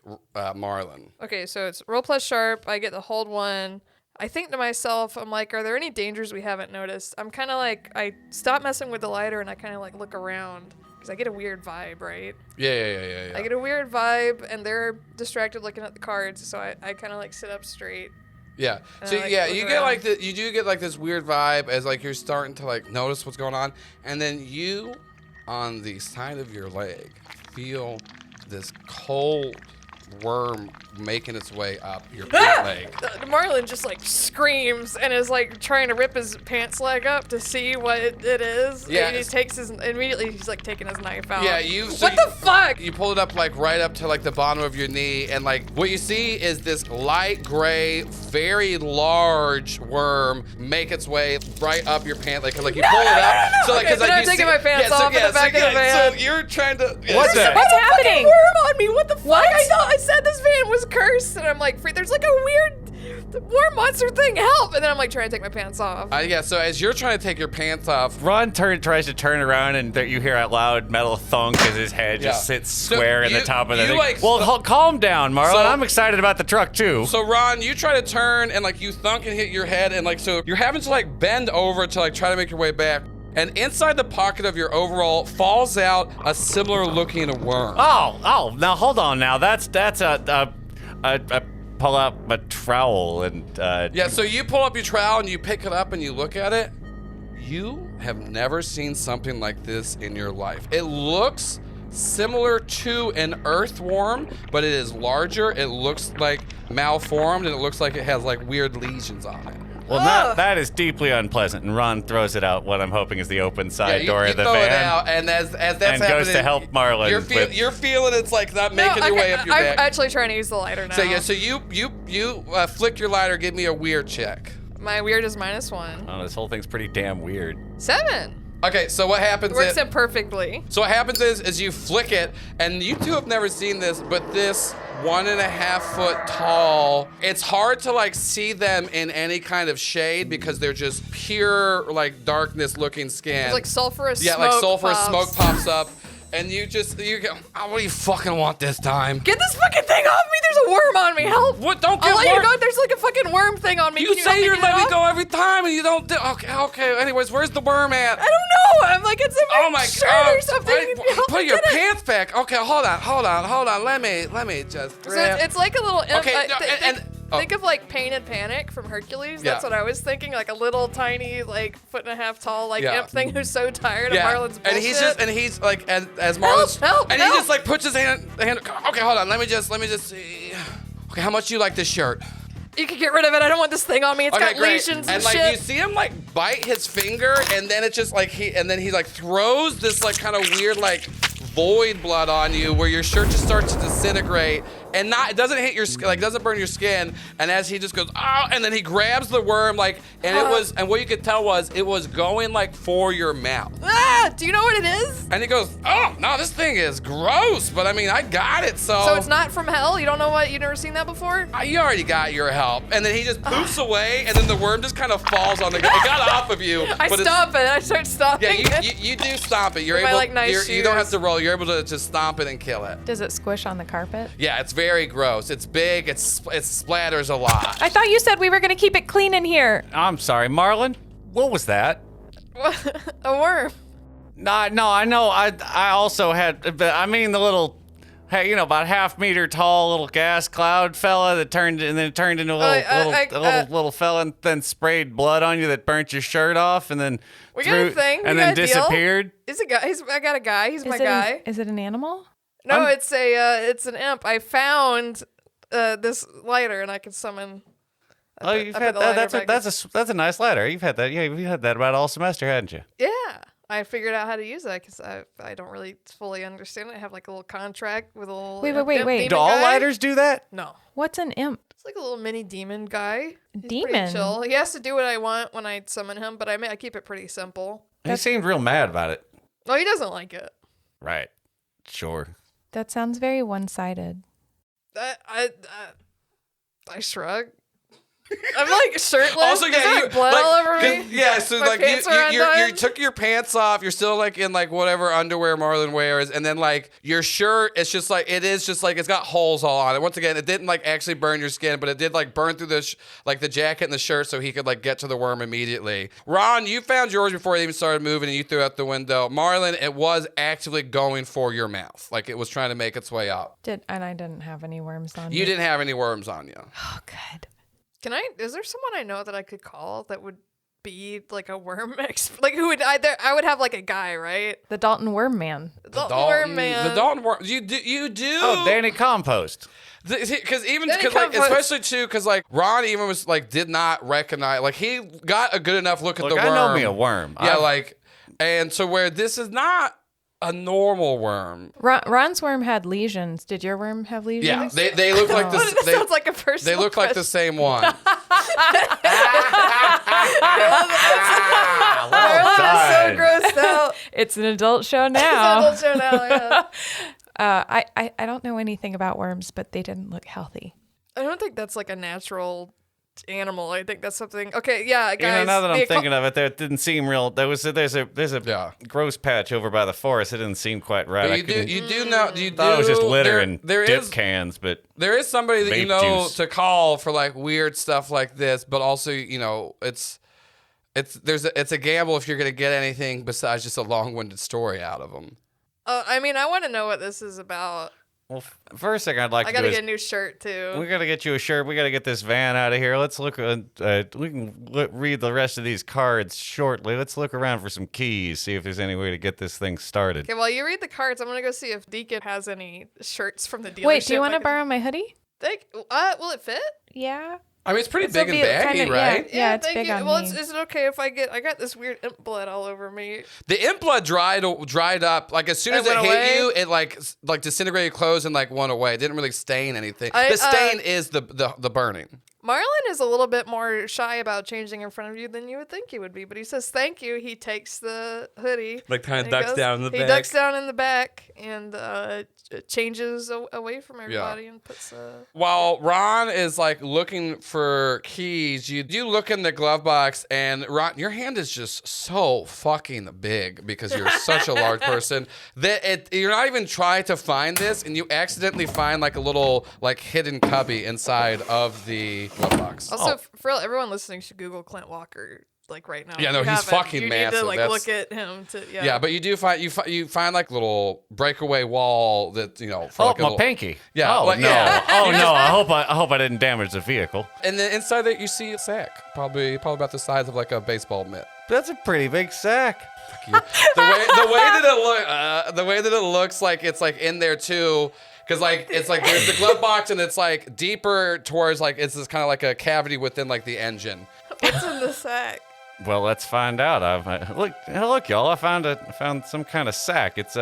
Marlin. Okay, so it's roll plus sharp. I get the hold one. I think to myself, I'm like, are there any dangers we haven't noticed? I'm kind of like, I stop messing with the lighter and I kind of like look around because I get a weird vibe, right? Yeah. I get a weird vibe and they're distracted looking at the cards, so I kind of like sit up straight. Yeah. And So I, like, yeah, look you around. get like you do get like this weird vibe as like you're starting to like notice what's going on, and then you, on the side of your leg, feel this cold worm making its way up your leg. Marlin just like screams and is like trying to rip his pants leg up to see what it is. Yeah. And he takes immediately he's like taking his knife out. Yeah, What the fuck? You pull it up like right up to like the bottom of your knee, and like what you see is this light gray, very large worm make its way right up your pant leg. Like you pull it up. So like, Okay, then I'm taking my pants off in the back of the van. So you're trying to. What's that? What's happening? Worm on me. What the fuck? I said this van was cursed, and I'm like, there's like a weird worm monster thing. Help! And then I'm like trying to take my pants off. Yeah. So as you're trying to take your pants off, Ron tries to turn around, and you hear a loud metal thunk as his head just sits So square in you- the top of the you thing. like- Calm down, Marlon. So- I'm excited about the truck too. So Ron, you try to turn and like you thunk and hit your head, and like so you're having to like bend over to like try to make your way back. And inside the pocket of your overall falls out a similar looking worm. Oh! Now hold on. Now that's a pull out my trowel and Yeah, so you pull up your trowel and you pick it up and you look at it. You have never seen something like this in your life. It looks similar to an earthworm, but it is larger. It looks like malformed, and it looks like it has like weird lesions on it. Well, that is deeply unpleasant. And Ron throws it out what I'm hoping is the open side you door of the throw van. it out, and as that's and happening, goes to help Marlin. You're feeling it's like not making your way up your I'm back. actually trying to use the lighter now. So yeah, so you flick your lighter. Give me a weird check. My weird is -1. Oh, this whole thing's pretty damn weird. 7. Okay, so what happens It works is... in perfectly. So what happens is you flick it, and you two have never seen this, but this 1.5 foot tall, it's hard to like see them in any kind of shade because they're just pure like darkness looking skin. It's like sulfurous Yeah, smoke like sulfurous pops. smoke pops up, and you go, oh, what do you fucking want this time? Get this fucking thing off me! There's a worm on me! Help! What? Don't get I'll let you worm- go. There's like a fucking worm thing on me. You Can help say you're get it letting me off? go every time, and you don't do. Okay. Anyways, where's the worm at? I don't know. I'm like, it's in my Oh my shirt god! or something. Wait, Can you help put me your get it? pants back. Okay, hold on. Let me just. So it's like a little imp. Okay, no, think of like Painted Panic from Hercules. That's Yeah. what I was thinking. Like a little tiny, like 1.5 foot like Yeah. imp thing who's so tired of Marlin's bullshit. and he's like, as Marlin's, help, and he help. just like puts his hand. Okay, hold on. Let me just see. Okay, how much do you like this shirt? You can get rid of it. I don't want this thing on me. It's got lesions and like shit. you see him like bite his finger, and then it's just like he like throws this like kind of weird like void blood on you, where your shirt just starts to disintegrate, and it doesn't hit your skin, like doesn't burn your skin. And as he just goes, oh, and then he grabs the worm, like, and what you could tell was it was going like for your mouth. Do you know what it is? And he goes, oh no, this thing is gross, but I mean I got it, so. So it's not from hell? You don't know what? You've never seen that before? You already got your help. And then he just poofs away, and then the worm just kind of falls on the ground. It got off of you. I but stomp it. I start stomping Yeah, it. you do stomp it. You're With my, able. like, nice You don't have shoes. to roll. You're able to just stomp it and kill it. Does it squish on the carpet? Yeah, it's very gross. It's big. It splatters a lot. I thought you said we were going to keep it clean in here. I'm sorry, Marlin. What was that? A worm. No, I know. I also had, but I mean the little, hey, about half-meter tall little gas cloud fella that turned into a little fella and then sprayed blood on you that burnt your shirt off and then We got a thing. and We then got a deal. disappeared. It's a guy. I got a guy. He's my Is it guy. Is it an animal? No, it's an imp. I found this lighter, and I can summon. Oh, you've had that. That's a nice ladder. You've had that. Yeah, you've had that about all semester, hadn't you? Yeah, I figured out how to use that because I don't really fully understand it. I have like a little contract with a little. Wait. imp demon Do all guy. lighters do that? No, What's an imp? it's like a little mini demon guy. He's Demon? pretty chill. He has to do what I want when I summon him, but I keep it pretty simple. He seemed real mad about it. No, he doesn't like it. Right. Sure. That sounds very one-sided. I shrug. I'm like shirtless. Also, Is yeah, there you blood all over me. Yeah, so My like pants are you undone. took your pants off. You're still like in like whatever underwear Marlin wears, and then like your shirt. It's just like it's got holes all on it. Once again, it didn't like actually burn your skin, but it did like burn through the jacket and the shirt, so he could like get to the worm immediately. Ron, you found yours before it even started moving, and you threw out the window. Marlin, it was actively going for your mouth, like it was trying to make its way out. And I didn't have any worms on me. You didn't have any worms on you. Oh, good. Is there someone I know that I could call that would be like a worm like who would I would have like a guy, right? The Dalton Worm Man. The worm man. The Dalton worm. You do. Oh, Danny Compost. Because Compost. especially too, because like Ron even was like did not recognize, like he got a good enough look at Look, the I worm. know me a worm. Yeah, and so where this is not a normal worm. Ron's worm had lesions. Did your worm have lesions? Yeah, they look like That this. sounds like a person. They look like the same one. Marlin is so grossed out. It's an adult show It's now. an adult show now, yeah. I don't know anything about worms, but they didn't look healthy. I don't think that's like a natural animal. I think that's something. Okay, yeah, guys. Now that I'm thinking of it, there it didn't seem real. There's a Yeah. gross patch over by the forest. It didn't seem quite right. But you do know. You thought it was just litter and there dip is- cans, but There is somebody that you Vape know juice. to call for like weird stuff like this, but also it's a gamble if you're gonna get anything besides just a long-winded story out of them. I mean, I want to know what this is about. well, first thing I'd like I to gotta do get is a new shirt too. we gotta get you a shirt. We gotta get this van out of here. Let's look. We can read the rest of these cards shortly. Let's look around for some keys. See if there's any way to get this thing started. Okay, while you read the cards, I'm gonna go see if Deacon has any shirts from the dealership. Wait, do you want I to could- borrow my hoodie? Will it fit? Yeah. I mean, it's pretty It's big and baggy, kinda- right? Yeah, it's thank big you. on Well, me. is it okay if I got this weird imp blood all over me? The imp blood dried up. Like as soon as It it went hit away? you, it like disintegrated clothes and like went away. It didn't really stain anything. I- The stain is the burning. Marlin is a little bit more shy about changing in front of you than you would think he would be, but he says thank you. He takes the hoodie. Like kind and of ducks down in the back. He ducks down in the back and changes away from everybody and puts. While Ron is like looking for keys, you look in the glove box, and Ron, your hand is just so fucking big because you're such a large person that you're not even trying to find this, and you accidentally find like a little like hidden cubby inside of the glove box. Also, for everyone listening, should Google Clint Walker like right now. Yeah, no, he's fucking massive. You need to like look at him to Yeah, but you do find you find like little breakaway wall that for like a my little, pinky. Yeah. Oh like, no. yeah. Oh no. I hope I didn't damage the vehicle. And then inside that you see a sack, probably about the size of like a baseball mitt. That's a pretty big sack. The way that it looks like it's like in there too. Because like it's like there's the glove box and it's like deeper towards like it's this kind of like a cavity within like the engine. What's in the sack? Well, let's find out. Look, y'all. I found some kind of sack. It's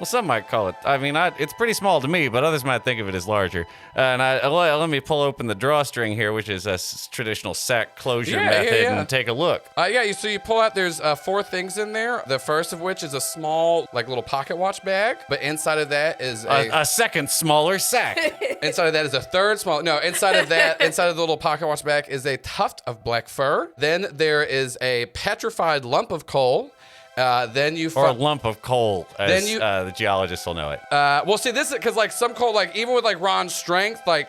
some might call it. I mean, it's pretty small to me, but others might think of it as larger. And let me pull open the drawstring here, which is a traditional sack closure method, and take a look. So you pull out. There's 4 things in there. The first of which is a small like little pocket watch bag, but inside of that is a second smaller sack. Inside of that is a third small. No, inside of the little pocket watch bag is a tuft of black fur. Then there is a petrified lump of coal. Then you or a lump of coal, as the geologists will know it. Well, see, this is because like some coal, like even with like Ron's strength, like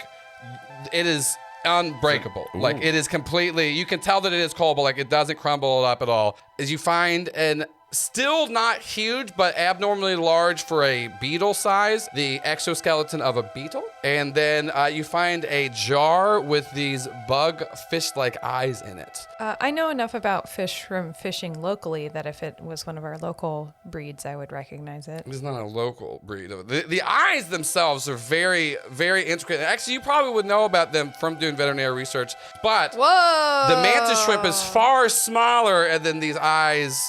it is unbreakable. Ooh. Like it is completely. You can tell that it is coal, but like it doesn't crumble up at all. As you find an still not huge, but abnormally large for a beetle size, the exoskeleton of a beetle. And then you find a jar with these bug fish-like eyes in it. I know enough about fish from fishing locally that if it was one of our local breeds, I would recognize it. It's not a local breed. The eyes themselves are very, very intricate. Actually, you probably would know about them from doing veterinary research, but Whoa! The mantis shrimp is far smaller than these eyes.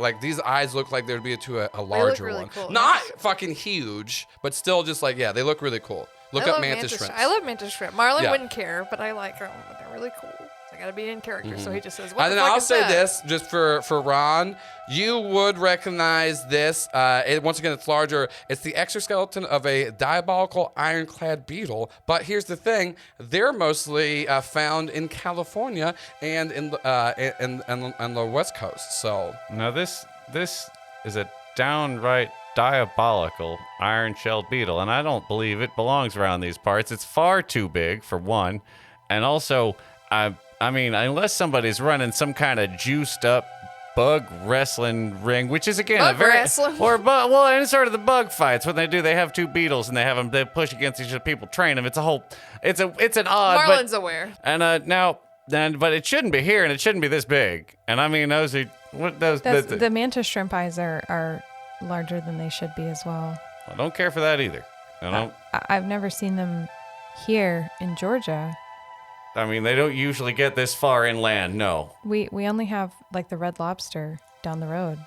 Like these eyes look like they'd be to a larger really one. cool. Not fucking huge, but still just like, yeah, they look really cool. Look up mantis shrimp. I love mantis shrimp. Marlin Yeah. wouldn't care, but I like them. They're really cool. I gotta be in character, so he just says, "What And the then fuck I'll is say that?" this, just for Ron, you would recognize this. Once again, it's larger. It's the exoskeleton of a diabolical ironclad beetle. But here's the thing: they're mostly found in California and in the West Coast. So Now this is a downright diabolical iron-shelled beetle, and I don't believe it belongs around these parts. It's far too big, for one, and also, I mean, unless somebody's running some kind of juiced-up bug wrestling ring, which is again Bug a very wrestling? any sort of the bug fights. What they have 2 beetles and they push against each other. People train them. It's an odd. Marlin's aware. And but it shouldn't be here, and it shouldn't be this big. And I mean, those are what those. The mantis shrimp eyes are larger than they should be as well. I don't care for that either. I've never seen them here in Georgia. I mean, they don't usually get this far inland. No. We only have like the red lobster down the road.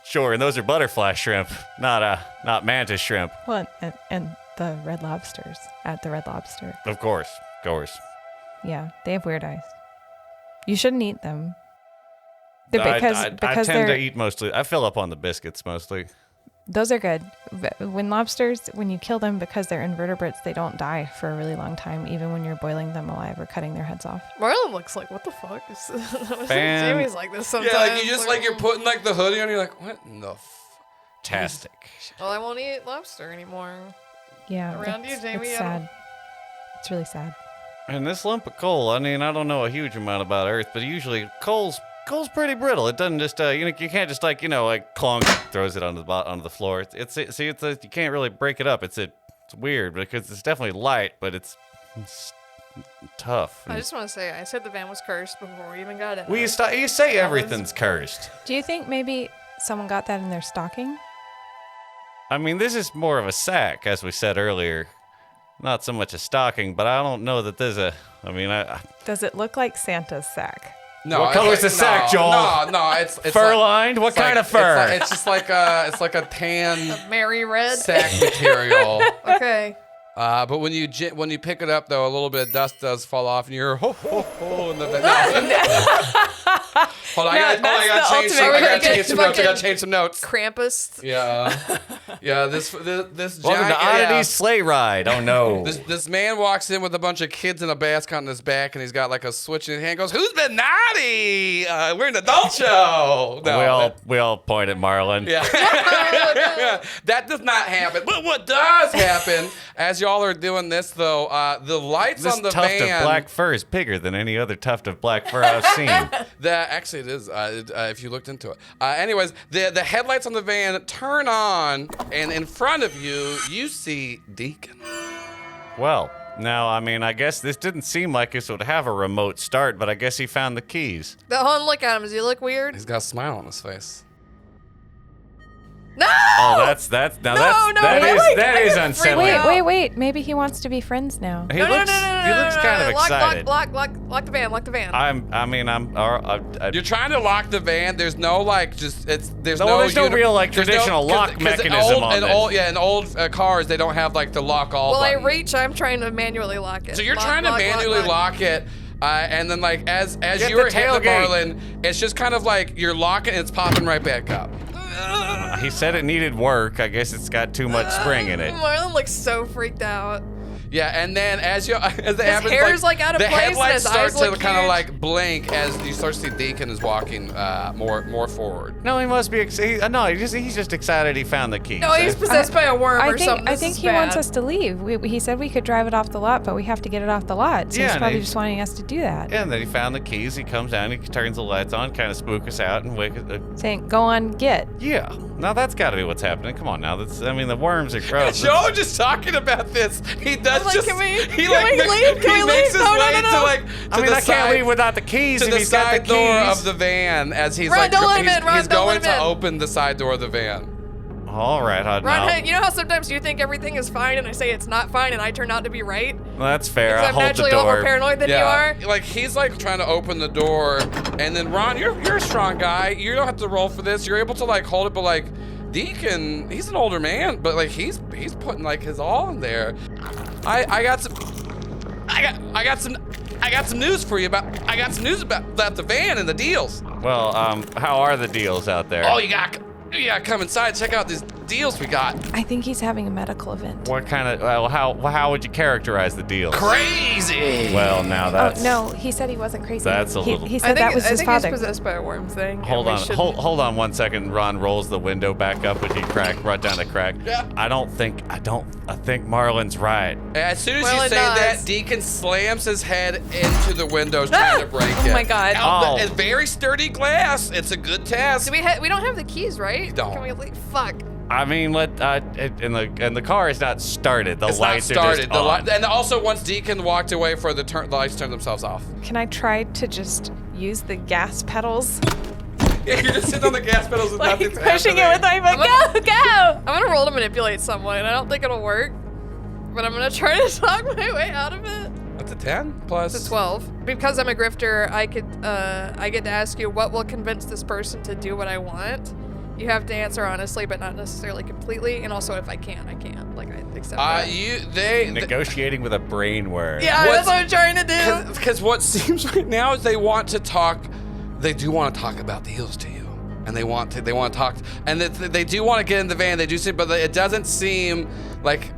Sure, and those are butterfly shrimp, not mantis shrimp. Well, and the red lobsters at the Red Lobster. Of course. Yeah, they have weird eyes. You shouldn't eat them. I Because tend to they're eat mostly. I fill up on the biscuits mostly. those are good. When you kill them because they're invertebrates, they don't die for a really long time, even when you're boiling them alive or cutting their heads off. Marlin looks like, what the fuck is this? Jamie's like this sometimes. yeah, like you just like you're putting like the hoodie on, you're like, what in the Tastic. Well, I won't eat lobster anymore. Yeah, Around you, Jamie, It's I don't- sad. It's really sad. And this lump of coal, I mean, I don't know a huge amount about Earth, but usually coal's pretty brittle. It doesn't just you can't just like clunk, throws it onto the floor. You can't really break it up. It's weird because it's definitely light, but it's tough. I just want to say, I said the van was cursed before we even got it. Well, you say everything's cursed. Do you think maybe someone got that in their stocking? I mean, this is more of a sack, as we said earlier. Not so much a stocking, but I don't know that there's a. I mean, Does it look like Santa's sack? No, What color's the sack, Joel? No, it's fur lined. What kind of fur? It's just like a tan Merry red. sack material. Okay. But when you pick it up, though, a little bit of dust does fall off, and you're ho ho ho in the no. Hold on, I gotta change some notes. Krampus. Yeah. This Welcome giant, to Oddity's sleigh ride. Oh no. This man walks in with a bunch of kids in a basket on his back, and he's got like a switch in his hand. Goes, "Who's been naughty? We're an adult show." No, we all point at Marlin. Yeah. That does not happen. But what does happen, as y'all are doing this, though, the lights This on the tuft van. of black fur is bigger than any other tuft of black fur I've seen. Actually, it is. If you looked into it. Anyways, the headlights on the van turn on, and in front of you, you see Deacon. Well, now, I mean, I guess this didn't seem like this would have a remote start, but I guess he found the keys. The whole look at him. Does he look weird? He's got a smile on his face. No! Oh, that is unsettling. Wait. Maybe he wants to be friends now. He looks kind of excited. Lock the van. You're trying to lock the van. There's no there's no real traditional lock mechanism on this. In old cars they don't have like the lock all. Well, button. I reach. I'm trying to manually lock it. So you're trying to manually lock it. And then, like, as you were hitting the Marlin, it's just kind of like you're locking and it's popping right back up. He said it needed work. I guess it's got too much spring in it. Marlin looks so freaked out. Yeah, and then as it happens, hair's like out of the place, and headlights his start eyes to look kind of huge. like blink as you start to see Deacon is walking more forward. No, he must be. He's just excited he found the keys. No, he's possessed by a worm or something. I think he wants us to leave. He said we could drive it off the lot, but we have to get it off the lot. So he's probably just wanting us to do that. Yeah, and then he found the keys. He comes down, he turns the lights on, kind of spook us out, and wake us. Saying, "Go on, get." Yeah, now that's got to be what's happening. Come on, now. The worms are gross. Joe just talking about this. He does like, just. can we He leave? He makes his way to like. I can't leave without the keys. To if the he's got the side door keys. of the van as he's Ron, don't let him in. Ron, he's don't going let him to in. open the side door of the van. All right, Ron, hey, you know how sometimes you think everything is fine and I say it's not fine and I turn out to be right? Well, that's fair. Because I'll I'm hold the naturally a lot door. more paranoid than you are. Like he's like trying to open the door, and then Ron, you're a strong guy. You don't have to roll for this. You're able to like hold it, but like Deacon, he's an older man, but like he's putting like his all in there. I got some news for you about the van and the deals. Well, how are the deals out there? Oh, you got to come inside. Check out these deals we got. I think he's having a medical event. What kind of? How would you characterize the deals? Crazy. Well, now that's. Oh no, he said he wasn't crazy. That's a little. He said that was his father. I think he's possessed by a worm thing. Hold on 1 second. Ron rolls the window back up, which he right down the crack. Yeah. I think Marlin's right. As soon as Well, you it say does. that, Deacon slams his head into the windows trying to break it. Oh my God. Now, Oh. It's very sturdy glass. It's a good test. We don't have the keys, right? You don't. Can we leave? Fuck. I mean, and the car is not started. The It's not lights started. are just on. And also, once Deacon walked away for the lights turned themselves off. Can I try to just use the gas pedals? Yeah, you're just sitting on the gas pedals and Like nothing's pushing it happening. with my foot. Go! I'm gonna roll to manipulate someone, and I don't think it'll work. But I'm gonna try to talk my way out of it. That's a 10 plus. It's a 12. Because I'm a grifter, I get to ask you what will convince this person to do what I want. You have to answer honestly, but not necessarily completely. And also, if I can't, I can't. Like, I accept that. Negotiating with a brain worm. Yeah, that's what I'm trying to do. Because what seems right now is they want to talk. They do want to talk about deals to you, and they want to talk, and they do want to get in the van. They do see, but it doesn't seem like.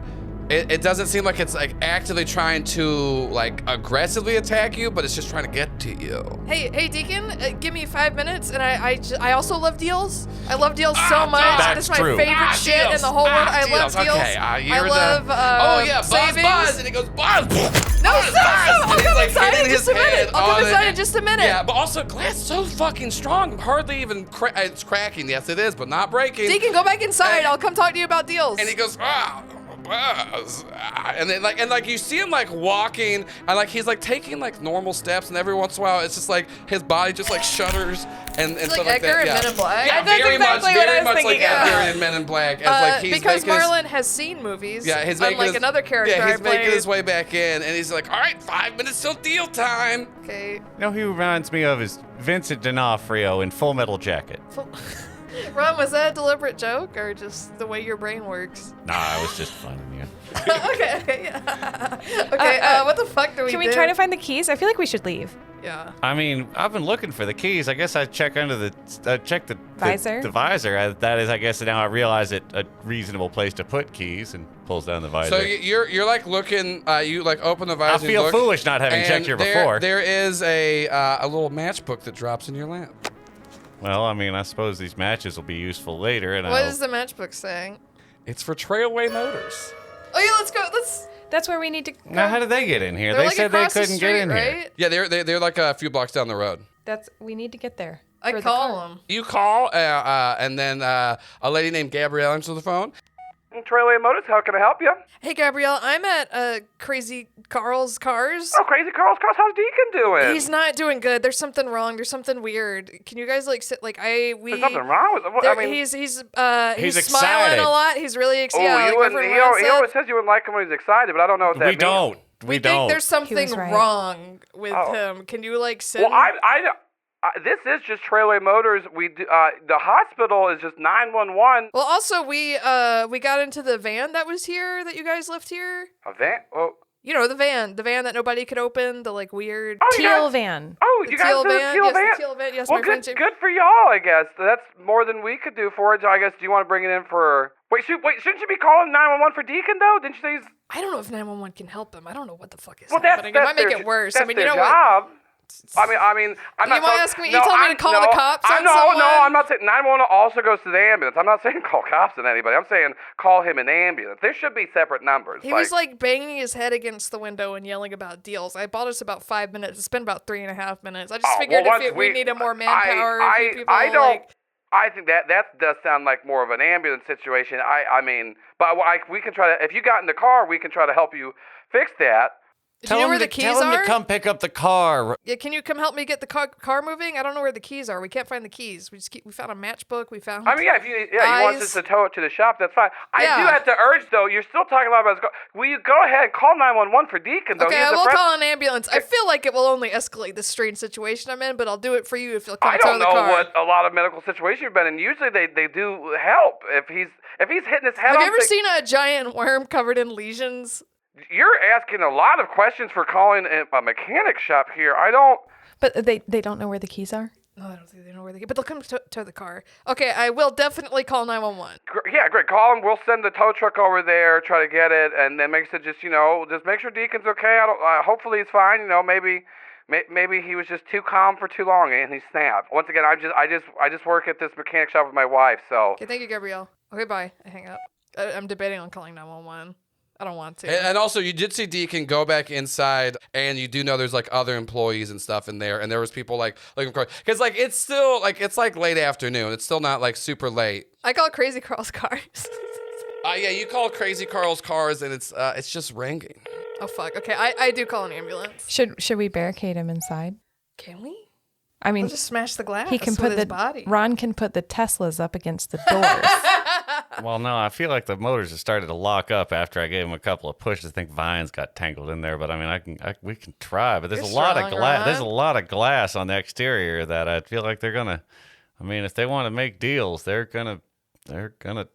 It doesn't seem like it's like actively trying to like aggressively attack you, but it's just trying to get to you. Hey, Deacon, give me 5 minutes, and I also love deals. I love deals so much. That's It's my true. favorite shit in the whole world. I love deals. Okay, I love savings. Buzz, and he goes Buzz. No, Buzz, stop! Buzz, I'll and he's, come like, inside hitting in just his a minute. head I'll come on inside it. in just a minute. Yeah, but also glass is so fucking strong, hardly even it's cracking. Yes, it is, but not breaking. Deacon, go back inside. I'll come talk to you about deals. And he goes, Buzz. And then you see him like walking, and like he's like taking like normal steps, and every once in a while it's just like his body just like shudders and It's stuff like like Edgar that. in Men in Black. Yeah, That's very exactly much, what I very was much like thinking of. Edgar in Men in Black. As like he's because making Marlin has seen movies. yeah, he's making unlike another character Yeah, I he's making played. his way back in, and he's like, all right, 5 minutes till deal time. Okay. You know who reminds me of is Vincent D'Onofrio in Full Metal Jacket. Ron, was that a deliberate joke or just the way your brain works? Nah, I was just funning you. Okay, yeah. Okay, what the fuck do we do? Can we try to find the keys? I feel like we should leave. Yeah. I mean, I've been looking for the keys. I guess I check under the Visor? The visor. That is, I guess now I realize it a reasonable place to put keys, and pulls down the visor. So you're like looking. You like open the I visor. feel look, foolish not having and checked here before. There is a little matchbook that drops in your lap. Well, I mean, I suppose these matches will be useful later, and What is the matchbook saying? It's for Trailway Motors. Oh yeah, let's go. That's where we need to go. Now, how did they get in here? They're They like said they across the couldn't street, get in right? here. Yeah, they're like a few blocks down the road. We need to get there. I for the call car. them. You call, and then a lady named Gabrielle answers the phone. Trailway Motors, how can I help you? Hey, Gabrielle, I'm at Crazy Carl's Cars. Oh, Crazy Carl's Cars, how's Deacon doing? He's not doing good. There's something wrong. There's something weird. Can you guys There's something wrong with him. I mean, he's He's smiling excited. a lot. He's really excited. he Yeah, always says you wouldn't like him when he's excited, but I don't know what that We means. don't. we don't. think there's something was right. wrong with Oh. him. Can you sit? Well, this is just Trailway Motors. We do, the hospital is just 911. Well, also we got into the van that was here that you guys left here. A van? Oh, You know the van that nobody could open. The like weird. you Teal guys- van. Oh, The you guys teal did the van. teal Yes, van. the teal van. Yes, Well, my friend. good for y'all, I guess. That's more than we could do for it. I guess. Do you want to bring it in for? Wait, shouldn't you be calling 911 for Deacon though? Didn't you say he's? I don't know if 911 can help him. I don't know what the fuck is Well, happening. It might make their- it worse. That's I mean, you their know what? job. I mean, I'm You not. might ask me. You told me to call the cops on someone? No, I'm not saying 911 also goes to the ambulance. I'm not saying call cops on anybody. I'm saying call him an ambulance. There should be separate numbers. He was like banging his head against the window and yelling about deals. I bought us about 5 minutes. It's been about 3.5 minutes. I just figured if we needed more manpower, a few people, I don't. like, I think that does sound like more of an ambulance situation. I mean, but we can try to. If you got in the car, we can try to help you fix that. do you know where the keys Tell him are? to come pick up the car. Yeah, can you come help me get the car moving? I don't know where the keys are. We can't find the keys. We found a matchbook. We found. I mean, yeah, if you want us to tow it to the shop, that's fine. I Yeah. do have to urge, though. You're still talking a lot about this. Will you go ahead and call 911 for Deacon, though? Okay, He's I the will pres- call an ambulance. I feel like it will only escalate this strange situation I'm in, but I'll do it for you if you'll come I tow don't the know car. what a lot of medical situations you've been in. Usually, they do help if he's hitting his head. Have on you ever thi- seen a giant worm covered in lesions? You're asking a lot of questions for calling a mechanic shop here. I don't. But they don't know where the keys are? No, I don't think they know where they get, but they'll come tow the car. Okay, I will definitely call 911. Yeah, great. Call him. We'll send the tow truck over there, try to get it, and then make sure just make sure Deacon's okay. Hopefully he's fine. Maybe he was just too calm for too long and he snapped. Once again, I just work at this mechanic shop with my wife, so. Okay, thank you, Gabrielle. Okay, bye. I hang up. I'm debating on calling 911. I don't want to. And also, you did see Deacon go back inside, and you do know there's like other employees and stuff in there, and there was people like because like it's still like it's like late afternoon. It's still not like super late. I call Crazy Carl's Cars. Yeah, you call Crazy Carl's Cars, and it's just ringing. Oh fuck. Okay, I do call an ambulance. Should we barricade him inside? Can we? I mean, We'll just smash the glass. he can with put his the body. Ron can put the Teslas up against the doors. Well, no, I feel like the motors have started to lock up after I gave him a couple of pushes. I think vines got tangled in there, but I mean, we can try. But there's You're a lot of strong, glass. There's a Ron. lot of glass on the exterior that I feel like they're gonna. I mean, if they want to make deals, they're gonna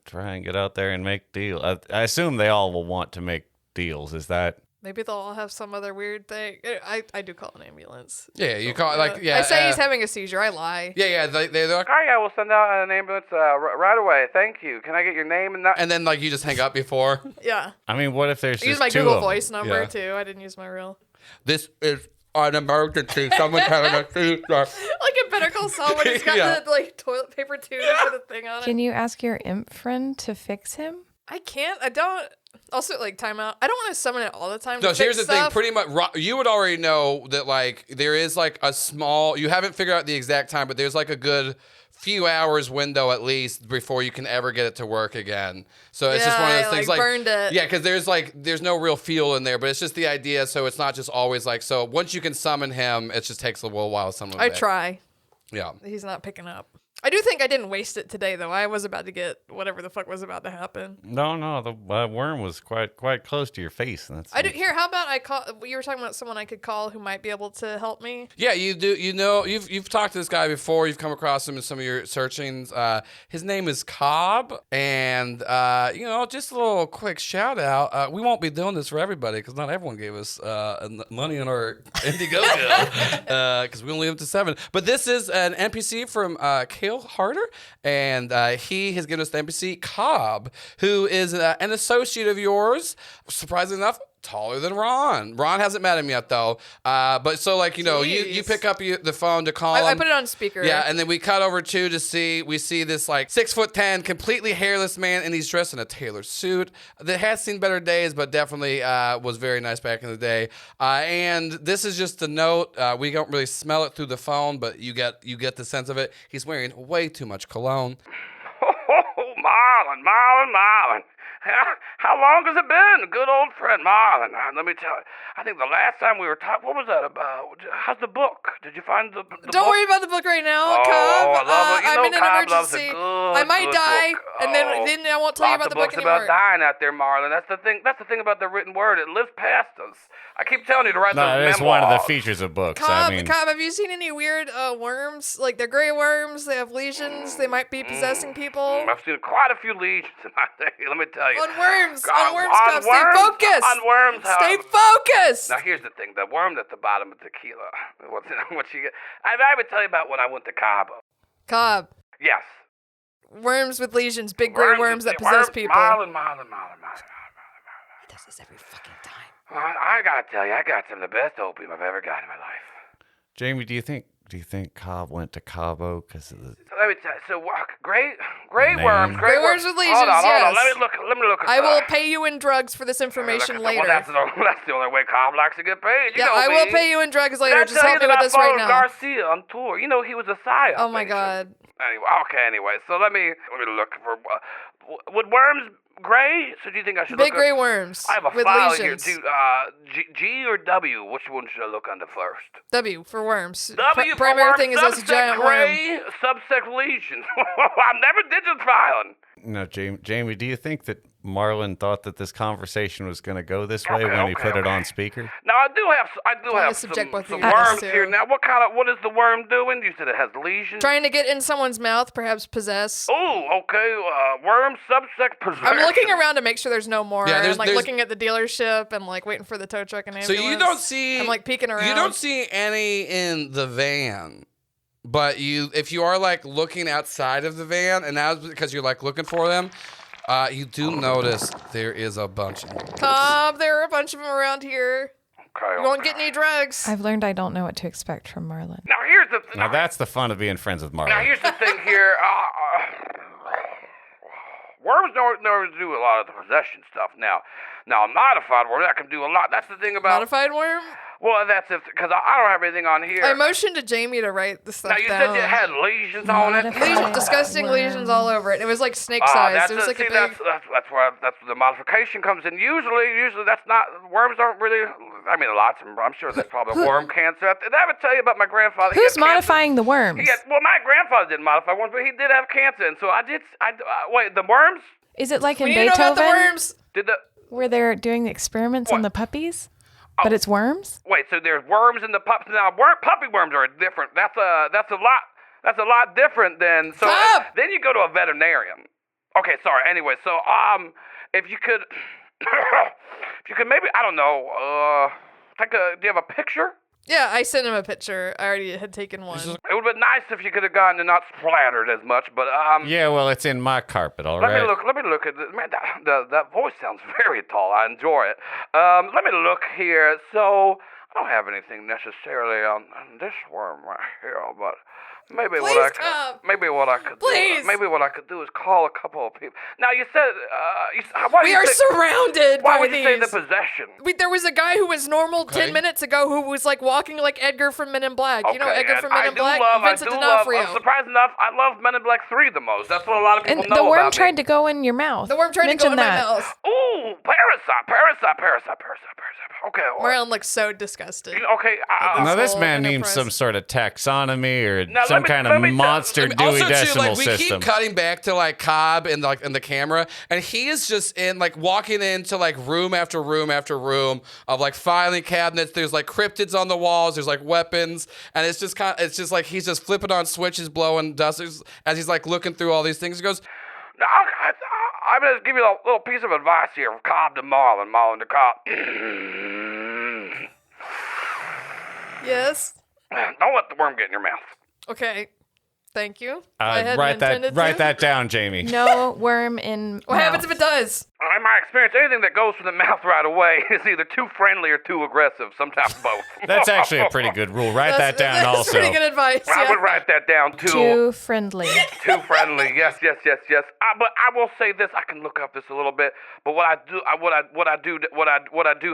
try and get out there and make deals. I assume they all will want to make deals. Is that? Maybe they'll all have some other weird thing. I do call an ambulance. Yeah, you call yeah. I say he's having a seizure. I lie. Yeah. They're like, oh yeah, we'll send out an ambulance right away. Thank you. Can I get your name and then like you just hang up before. Yeah. I mean, what if there's I use just my two Google of them? Voice number Yeah. too. I didn't use my real. This is an emergency. Someone's having a seizure. Like in Better Call Saul when he's got Yeah. the like toilet paper tube with a thing on it. Can you ask your imp friend to fix him? I can't. I don't. Also, like timeout. I don't want to summon it all the time. No, to so here's fix the thing. stuff. Pretty much, you would already know that like there is like a small. You haven't figured out the exact time, but there's like a good few hours window at least before you can ever get it to work again. So it's just one of Yeah, those I, things. like, Like burned it. Yeah, because there's no real fuel in there, but it's just the idea. So it's not just always like. So once you can summon him, it just takes a little while to summon him. I back. try. Yeah. He's not picking up. I do think I didn't waste it today, though. I was about to get whatever the fuck was about to happen. No, the worm was quite close to your face. And that's I do. Here, how about I call? You were talking about someone I could call who might be able to help me. Yeah, you do. You know, you've talked to this guy before. You've come across him in some of your searchings. His name is Cobb, and just a little quick shout out. We won't be doing this for everybody because not everyone gave us money on our Indiegogo because we only live to 7. But this is an NPC from Kale Harder, and he has given us the NPC Cobb, who is an associate of yours. Surprisingly enough, taller than Ron. Ron hasn't met him yet, though. But so, you pick up the phone to call him. I put it on speaker. Yeah, and then we cut over we see this 6'10", completely hairless man, and he's dressed in a tailored suit that has seen better days, but definitely was very nice back in the day. And this is just a note. We don't really smell it through the phone, but you get the sense of it. He's wearing way too much cologne. Oh, Marlin. How long has it been? Good old friend Marlin. Let me tell you, I think the last time we were talking, what was that about? How's the book? Did you find the book? Don't worry about the book right now, Oh, Cobb. I love it. I'm in an Cobb loves emergency. a good, I might good die, book. and then I won't tell you about the book Lots of anymore. books about dying out there, Marlin. That's the thing. That's the thing about the written word. It lives past us. I keep telling you to write those memoirs. That is one of the features of books. Cobb, have you seen any weird worms? Like, they're gray worms. They have lesions. They might be possessing people. I've seen quite a few lesions in my day. Let me tell you. On worms, God, Cobb. Stay focused. On worms. Stay focused. Now here's the thing: the worm at the bottom of tequila. What you get? I would tell you about when I went to Cabo. Cobb. Yes. Worms with lesions, big gray worms that possess people. Marlin. He does this every fucking time. Well, I gotta tell you, I got some of the best opium I've ever got in my life. Jamie, do you think Cobb went to Cabo because of the? So let me tell you. So gray name? worms. Gray worms with lesions. Hold on. Yes. Let me look. I will pay you in drugs for this information later. Well, that's the only way Cobb likes to get paid. You Yeah, know I me. will pay you in drugs later. Did I Just tell help you me that with this I right followed now. Garcia on tour. You know he was a psyop. Oh my God. Anyway, so let me look for. Would worms gray? So do you think I should Big look gray at, worms I have a with file lesions. here, dude. G or W? Which one should I look under first? W for worms. W for primary worm, thing is that's a giant gray, worm. subsect lesion. I'm never digit filing. No, Jamie, do you think that Marlin thought that this conversation was going to go this way when he put it on speaker? Now I do have subject both of some you guys worms to- here. Now what is the worm doing? You said it has lesions. Trying to get in someone's mouth, perhaps possess. Oh, okay. Worm subsect possession. I'm looking around to make sure there's no more. Yeah, and there's- looking at the dealership and waiting for the tow truck and So ambulance. you don't see. I'm peeking around. You don't see any in the van. But if you are looking outside of the van, and that's because you're looking for them, you do notice there is a bunch of them. Cobb, there are a bunch of them around here. Okay. You won't get any drugs. I've learned I don't know what to expect from Marlin. Now here's the. Now that's the fun of being friends with Now Marlin. here's the thing here. Worms don't do a lot of the possession stuff. Now a modified worm that can do a lot. That's the thing about. Modified worm? Well, that's because I don't have anything on here. I motioned to Jamie to write the stuff Now you down. said it had lesions on it. Modified Disgusting worm. lesions all over it. It was like snake sized. It was like a big. That's where the modification comes in. Usually that's not worms aren't really. I mean, lots of them. I'm sure there's probably worm cancer. Did I ever tell you about my grandfather? Who's modifying the worms? Well, my grandfather didn't modify worms, but he did have cancer, and so I did. Wait, the worms? Is it like in We need to know about the Beethoven worms. Did the where they're doing the experiments on the puppies? But it's worms? Wait, so there's worms in the pups now. Puppy worms are different. That's a lot different than so. Stop! Then you go to a veterinarian. Okay, sorry. Anyway, so if you could, maybe I don't know. Do you have a picture? Yeah, I sent him a picture. I already had taken one. It would have been nice if you could have gotten it not splattered as much, but Yeah, well, it's in my carpet, all Let right. me look at this. Man, that voice sounds very tall. I enjoy it. Let me look here. So I don't have anything necessarily on this worm right here, but maybe Please what stop. Please. Maybe what I could do is call a couple of people. Now you said We are surrounded Why by would you say the these. possession? There was a guy who was normal Okay. 10 minutes ago who was walking like Edgar from Men in Black. You know Okay, Edgar and from Men in Black? Vincent D'Onofrio. surprise enough, I love Men in Black 3 the most. That's what a lot of people And know the worm about tried me. to go in your mouth. The worm tried to go Mention in my that. mouth. Ooh, parasite. Okay. Marlon looks so disgusted. Okay. Now, this whole man needs enterprise. some sort of taxonomy or Now, some some kind of monster Dewey also, Decimal too, like, we System. keep cutting back to like Cobb and like in the camera, and he is just in like walking into like room after room after room of like filing cabinets. There's like cryptids on the walls. There's like weapons, and it's just like he's just flipping on switches, blowing dust as he's like looking through all these things. He goes, Now, I'm going to give you a little piece of advice here from Cobb to Marlin, Marlin to Cobb. Yes. Don't let the worm get in your mouth. Okay. Thank you. I hadn't Write intended that down, Jamie. No worm in What mouth. happens if it does? In my experience, anything that goes to the mouth right away is either too friendly or too aggressive, sometimes both. That's actually a pretty good rule. Write that down that's also. pretty good advice. I Yeah. would write that down, too. Too friendly. Too friendly. Yes. But I will say this. I can look up this a little bit. But what I do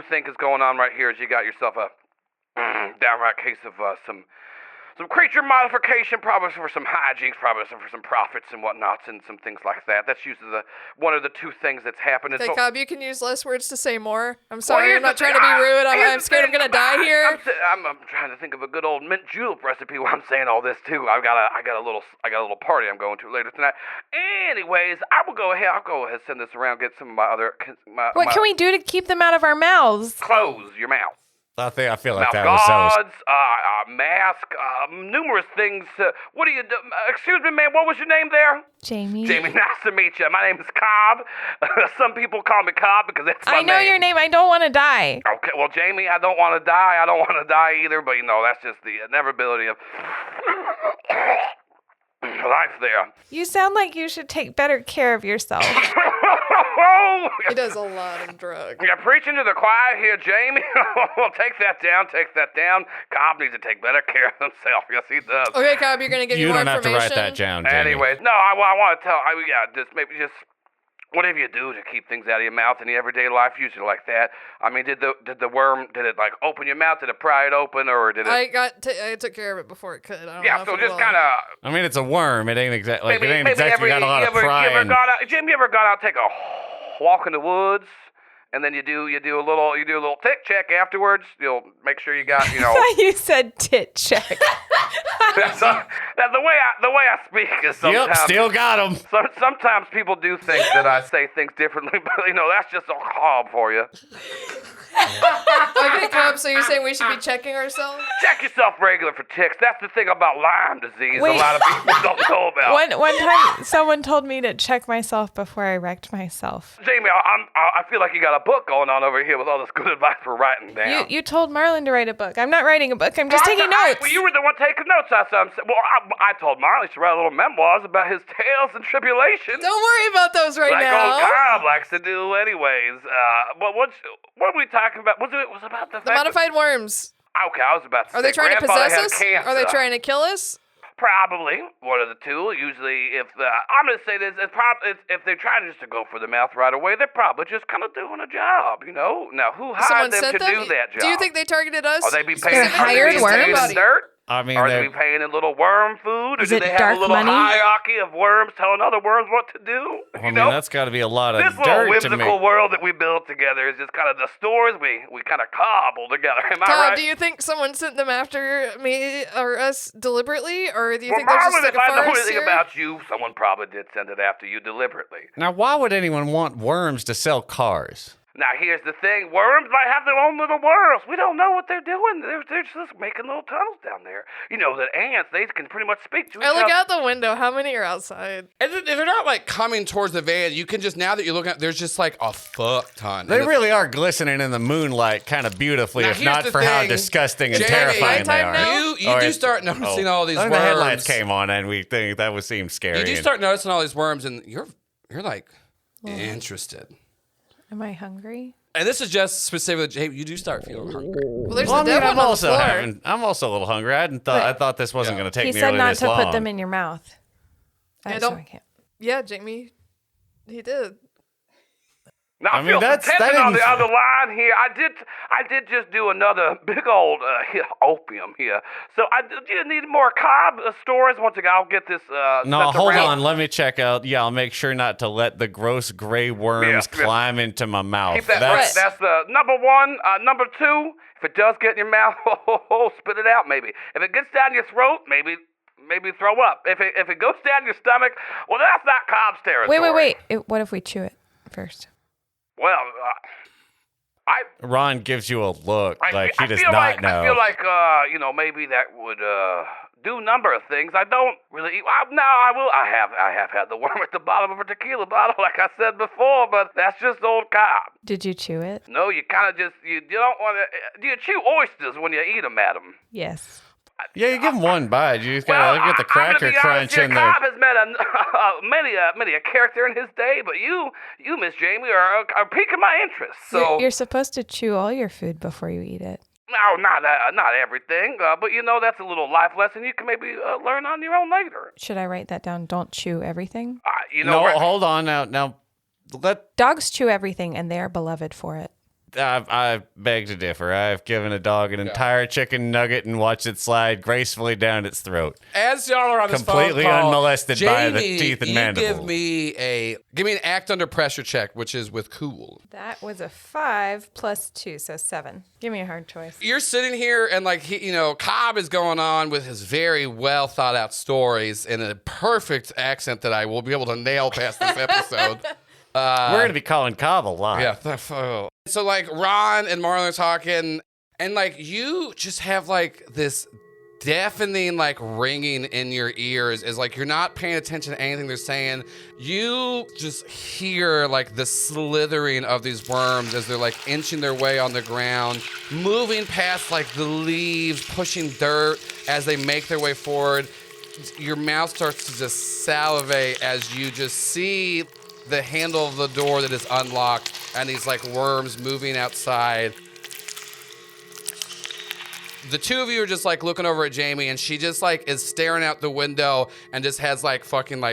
think is going on right here is you got yourself a downright case of some creature modification, probably for some hijinks, probably for some profits and whatnots, and some things like that. That's usually one of the two things that's happened. Okay, So- Cobb, you can use less words to say more. I'm sorry, here's I'm not the trying to be thing. rude. Here's I'm the scared I'm thing. gonna die here. I'm trying to think of a good old mint julep recipe while I'm saying all this too. I got a little party I'm going to later tonight. Anyways, I'll go ahead and send this around. Get some of my other What can we do to keep them out of our mouths? close your mouth. I feel like Mouth that was so. guards, mask, numerous things. What do you do? Excuse me, man. What was your name there? Jamie. Jamie, nice to meet you. My name is Cobb. Some people call me Cobb because that's my I know name. your name. I don't want to die. Okay, well, Jamie, I don't want to die. I don't want to die either, but, that's just the inevitability of life there. You sound like you should take better care of yourself. He does a lot of drugs. You're preaching to the choir here, Jamie. Well, take that down. Cobb needs to take better care of himself. Yes, he does. Okay, Cobb, you're gonna give You me more don't have to information. write that down, Jamie. Anyways, no, I want to tell. Just whatever you do to keep things out of your mouth in the everyday life, usually like that. I mean, did the worm? Did it like open your mouth? Did it pry it open, or did it? I took care of it before it could. I don't know Yeah, if so it just will. kind of. I mean, it's a worm. It ain't exactly like Maybe it ain't exactly got a lot of prying. Jim, you ever gone out take a walk in the woods, and then you do a little tick check afterwards? You'll make sure you got You said tit check. that's the way I speak is sometimes. Yep, still got him. Sometimes people do think that I say things differently, but that's just a Cobb for you. Okay, Cobb, so you're saying we should be checking ourselves? Check yourself regular for ticks. That's the thing about Lyme disease. Wait. A lot of people don't know about. One time, someone told me to check myself before I wrecked myself. Jamie, I feel like you got a book going on over here with all this good advice we're writing down. You told Marlin to write a book. I'm not writing a book. I'm just taking notes. Well, you were the one taking notes. I told Marlin to write little memoirs about his tales and tribulations. Don't worry about those right like now. old Cobb likes to do anyways. But what are we talking about? Was it about the The modified worms. Okay, I was about to Are say they trying to Grandfather possess had us? cancer. Are they trying to kill us? Probably one of the two. Usually, I'm gonna say this, if they're trying just to go for the mouth right away, they're probably just kind of doing a job, Now, who Someone hired them sent to them? do that job? Do you think they targeted us? Are they be paying? hired worms? In dirt? I mean, Are they paying in little worm food? Or Is do it they have dark a little money? hierarchy of worms telling other worms what to do? I mean, that's got to be a lot of This little dirt to whimsical me. world that we built together is just kind of the stories we kind of cobble together. Am I Cobb, right? do you think someone sent them after me or us deliberately, or do you Well, think they're just Marlon, like if a I know farce anything here? about you, someone probably did send it after you deliberately. Now, why would anyone want worms to sell cars? Now, here's the thing. Worms might have their own little worlds. We don't know what they're doing. They're just making little tunnels down there. The ants, they can pretty much speak to each I look other. out the window. How many are outside? And they're not like coming towards the van. You can just, now that you're looking at, there's just like a fuck ton. They And really are glistening in the moonlight kind of beautifully, Now, if here's not the for how thing. disgusting and Jamie, terrifying they nighttime are. now? You do start noticing all these I think worms. the headlights came on, and we think that would seem scary. You do and- start noticing all these worms, and you're like interested. Am I hungry? And this is just specifically, hey, you do start feeling hungry. Well, there's Well, I the mean, dead I'm one on the also floor. I'm also a little hungry. I thought this wasn't Yeah. going to take He said nearly not this to long. put them in your mouth. Yeah, So don't- I can't. Yeah, Jamie. He did. Now, I I mean, feel that's- some that tension on the didn't- other line here. I did just do another big old opium here. So do you need more Cobb stories? Once again, I'll get this. No, sent hold around. on. Let me check out. Yeah, I'll make sure not to let the gross gray worms Yeah. climb into my mouth. Keep that. That's That's the number one. Number two, if it does get in your mouth, spit it out. Maybe if it gets down your throat, maybe maybe throw up. If it goes down your stomach, well, that's not Cobb's territory. Wait. What if we chew it first? Well, Ron gives you a look like he does feel not know. I feel like, maybe that would do a number of things. I don't really eat. I will. I have had the worm at the bottom of a tequila bottle, like I said before, but that's just old Cobb. Did you chew it? No, you kind of just, you don't want to, do you chew oysters when you eat them, madam? Yes. Yeah, you give him one bite. You just gotta look at the cracker crunch in there. Cobb has met many a character in his day, but you, Miss Jamie, are piquing my interest. So You're supposed to chew all your food before you eat it. no, not everything, but that's a little life lesson you can maybe learn on your own later. Should I write that down? Don't chew everything? Hold on now. Dogs chew everything, and they are beloved for it. I beg to differ. I've given a dog an entire chicken nugget and watched it slide gracefully down its throat. As y'all are on this completely phone call, unmolested by the Jamie, teeth and you mandibles. give me an act under pressure check, which is with cool. That was a 5 plus 2, so 7. Give me a hard choice. You're sitting here and Cobb is going on with his very well thought out stories in a perfect accent that I will be able to nail past this episode. We're going to be calling Cobb a lot. Yeah. So Ron and Marlin are talking, and you just have this deafening ringing in your ears as you're not paying attention to anything they're saying. You just hear the slithering of these worms as they're inching their way on the ground, moving past the leaves, pushing dirt as they make their way forward. Your mouth starts to just salivate as you just see the handle of the door that is unlocked and these worms moving outside. The two of you are just looking over at Jamie, and she just is staring out the window and just has fucking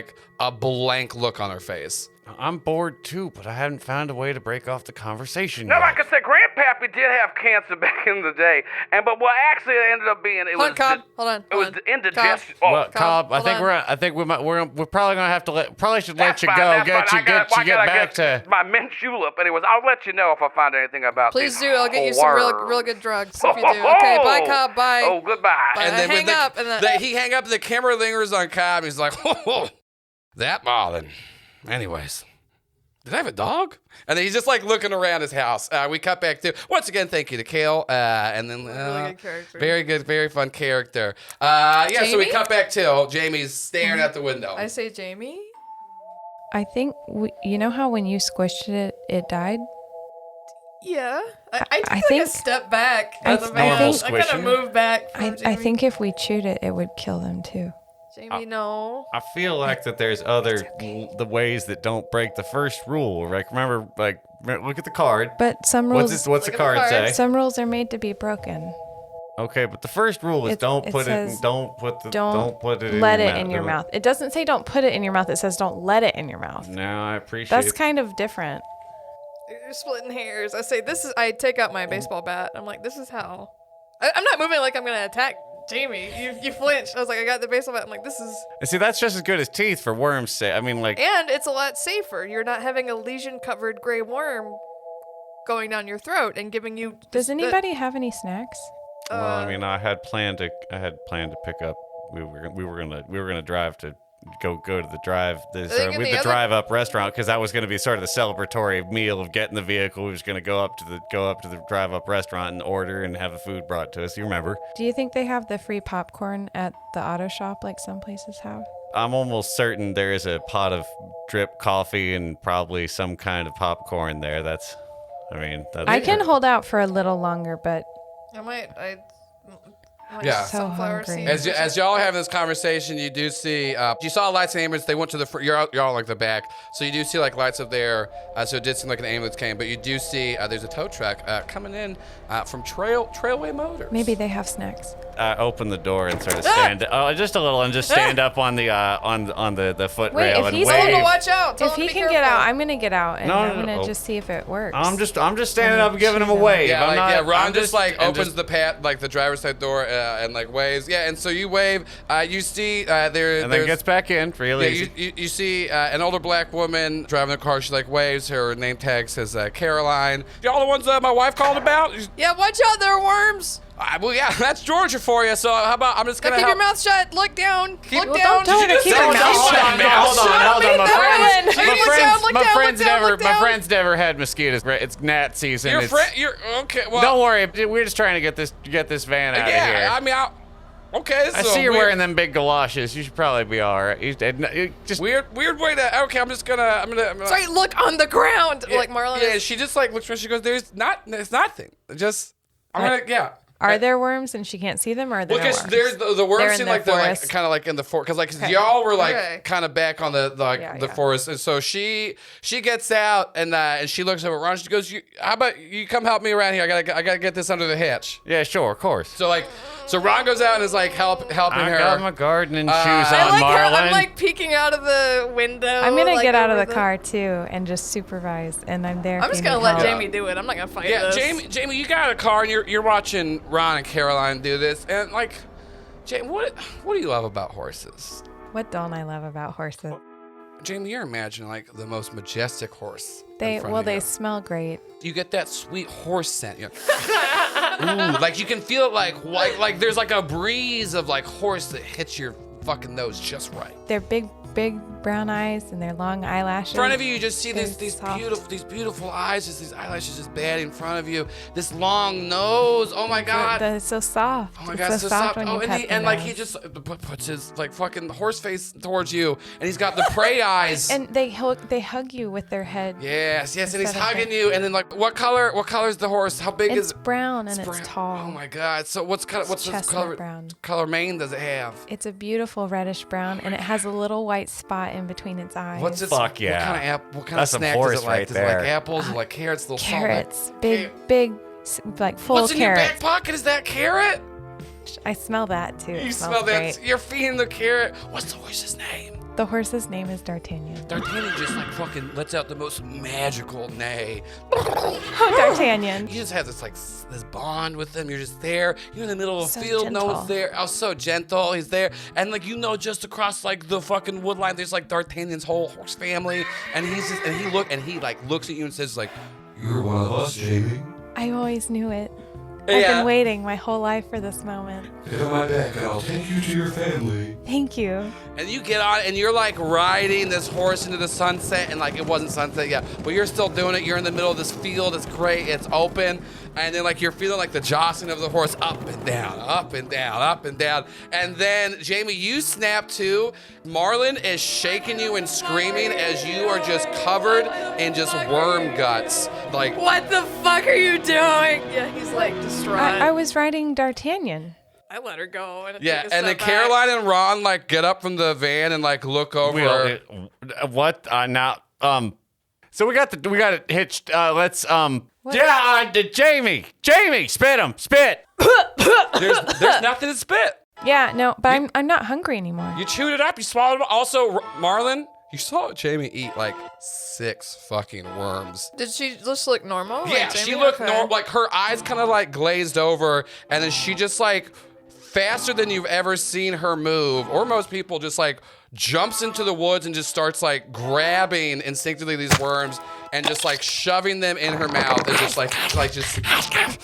a blank look on her face. I'm bored too, but I haven't found a way to break off the conversation Now, yet. like I said, Grandpappy did have cancer back in the day, but what actually it ended up being, Hold on. It was indigestion. Well, Cobb, Cobb, I think hold we're probably gonna have to let That's you fine, go. that's Get fine. you back to. my mint julep. Anyways, I'll let you know if I find anything about Please these do. I'll get you some worms. real good drugs if you do. Okay, bye, Cobb. Bye. Oh, goodbye. Bye. And then hang when up, and then- he hang up, the camera lingers on Cobb. He's like, "Whoa, that Marlin." Anyways, did I have a dog? And then he's just looking around his house. We cut back to, once again, thank you to Kale. And then Really good character. very good, very fun character. So we Jamie? cut back to Jamie's staring out the window. I say Jamie. I think, you know how when you squished it, it died? Yeah. I I took think- a step back. I- from the I van. think- I kind of squishing. moved back. From I Jamie. think if we chewed it, it would kill them too. Jamie, no. I feel like that there's other the ways that don't break the first rule. Mm-hmm. Look at the card. But some rules, What's Look the at the card card. say? some rules are made to be broken. Okay, but the first rule is It don't put says don't put it let in it in your mouth. It doesn't say don't put it in your mouth. It says don't let it in your mouth. No, I appreciate That's it. kind of different. You're splitting hairs. I say this is. I take out my baseball bat. I'm like, this is how. I'm not moving like I'm gonna attack Jamie. You flinched. I was like, I got the baseball bat. I'm like, this is. And see, that's just as good as teeth for worms' sake. I mean, like, And it's a lot safer. You're not having a lesion-covered gray worm going down your throat and giving you. Does anybody have any snacks? well, I mean, I had planned to pick up. We were gonna drive to go to the the other- drive up restaurant because that was gonna be sort of the celebratory meal of getting the vehicle. We was gonna go up to the drive up restaurant and order and have the food brought to us. You remember? Do you think they have the free popcorn at the auto shop like some places have? I'm almost certain there is a pot of drip coffee and probably some kind of popcorn there. I can hold out for a little longer, but I might. Yeah. So Sunflower hungry. seeds. As y'all have this conversation, you do see, you saw lights and ambulance. They went to the, you're all like the back. So you do see like lights up there. So it did seem like an ambulance came, but you do see there's a tow truck coming in from Trailway Motors. maybe they have snacks. I open the door and sort of stand just a little and just stand up on the on the foot Wait, rail if and he's Tell him wave. to watch out. Tell If him he to be can get careful. out, I'm gonna get out and No, I'm no, gonna no. just see if it works. I'm just standing up, giving him a wave. Yeah, I'm not, Ron I'm just like and opens just- the like the driver's side door and like waves. Yeah, and so you wave. You see there. and then gets back in real Yeah, easy. you see an older black woman driving a car. She like waves. Her name tag says Caroline. Y'all the ones my wife called about? Yeah, watch out. There are worms. Well, yeah, that's Georgia for you. So how about I'm just gonna Keep help. your mouth shut. Look down. Look Well, down. don't tell her to keep her mouth Hold shut. on, My friends never had mosquitoes. It's gnat season. You're okay. Well, Don't worry. We're just trying to get this van out of here. yeah. I mean, okay. This I is see a you're weird, wearing them big galoshes. You should probably be all right. Just weird way to. Okay, I'm gonna. Sorry, look on the ground. Like Marlin. Yeah, she just like looks. She goes, "There's nothing. Just I'm gonna yeah." Are there worms and she can't see them, or are there no Because worms? there's the They're worms in seem the like they're like forest. kind of like in the forest, because like Okay. y'all were like Okay. kind of back on the forest, and so she gets out and she looks over at Ron. She goes, "How about you come help me around here? I gotta get this under the hatch." yeah, sure, of course. So Ron goes out and is like helping I her. got my gardening shoes I on, like Marlin. how I'm like peeking out of the window. I'm gonna like, get out of over the car too and just supervise, and I'm there. I'm if just you gonna need let help. Jamie do it. I'm not gonna fight Yeah, this. Jamie, you got a car and you're watching Ron and Caroline do this, and like, Jamie, what do you love about horses? What don't I love about horses? Jamie, you're imagining like the most majestic horse. They in front of they you. smell great. You get that sweet horse scent. Ooh, like you can feel it like there's like a breeze of like horse that hits your fucking nose just right. They're big brown eyes and their long eyelashes. In front of you, you just see They're these soft. beautiful eyes, just these eyelashes just batting in front of you. This long nose. Oh my god. They're so soft. Oh my It's god, so soft when you and pet he them and like down. he just puts his like fucking horse face towards you, and he's got the prey eyes. And they hug you with their head. yes, and he's Instead of hugging their- you, and then like what color's the horse? How big It's is it? brown and Brown. it's tall. Oh my god. So what's the chestnut brown. color mane does it have? It's a beautiful reddish brown, and it has a little white spot in between its eyes. What's its Fuck yeah. What kind That's of some snack horse does it like? right Does it like there. apples or like carrots? Little Carrots, Okay. big, like full What's in your carrots. back pocket? Is that carrot? I smell that too. It You smells smell that? great. You're feeding the carrot. What's the horse's name? The horse's name is D'Artagnan. D'Artagnan just like fucking lets out the most magical neigh. Oh, D'Artagnan. You just have this like this bond with him. You're just there. You're in the middle of a So field. No gentle. one's there. Oh, so gentle. He's there, and like just across like the fucking wood line, there's like D'Artagnan's whole horse family, and he looks at you and says like, "You're one of us, Jamie." I always knew it. I've Yeah. been waiting my whole life for this moment. Get on my back and I'll take you to your family. Thank you. And you get on, and you're like riding this horse into the sunset, and like it wasn't sunset yet, but you're still doing it. You're in the middle of this field. It's great. It's open, and then like you're feeling like the jostling of the horse up and down, up and down, up and down. And then Jamie, you snap too. Marlin is shaking you and screaming as you are just covered in just worm guts. Like What the fuck are you doing? Yeah, he's like distraught. I was riding D'Artagnan. I let her go. And yeah, take a and then step back. Caroline and Ron like get up from the van and like look over. What? Now, so we got it hitched. Let's, Jamie, spit him, spit. There's nothing to spit. Yeah, no, but I'm not hungry anymore. You chewed it up. You swallowed it. Also, Marlin, you saw Jamie eat like 6 fucking worms. Did she just look normal? Yeah, Like she Jamie? looked Okay. normal. Like her eyes kind of like glazed over, and then she just like faster than you've ever seen her move, or most people, just like jumps into the woods and just starts like grabbing instinctively these worms and just like shoving them in her mouth and just like just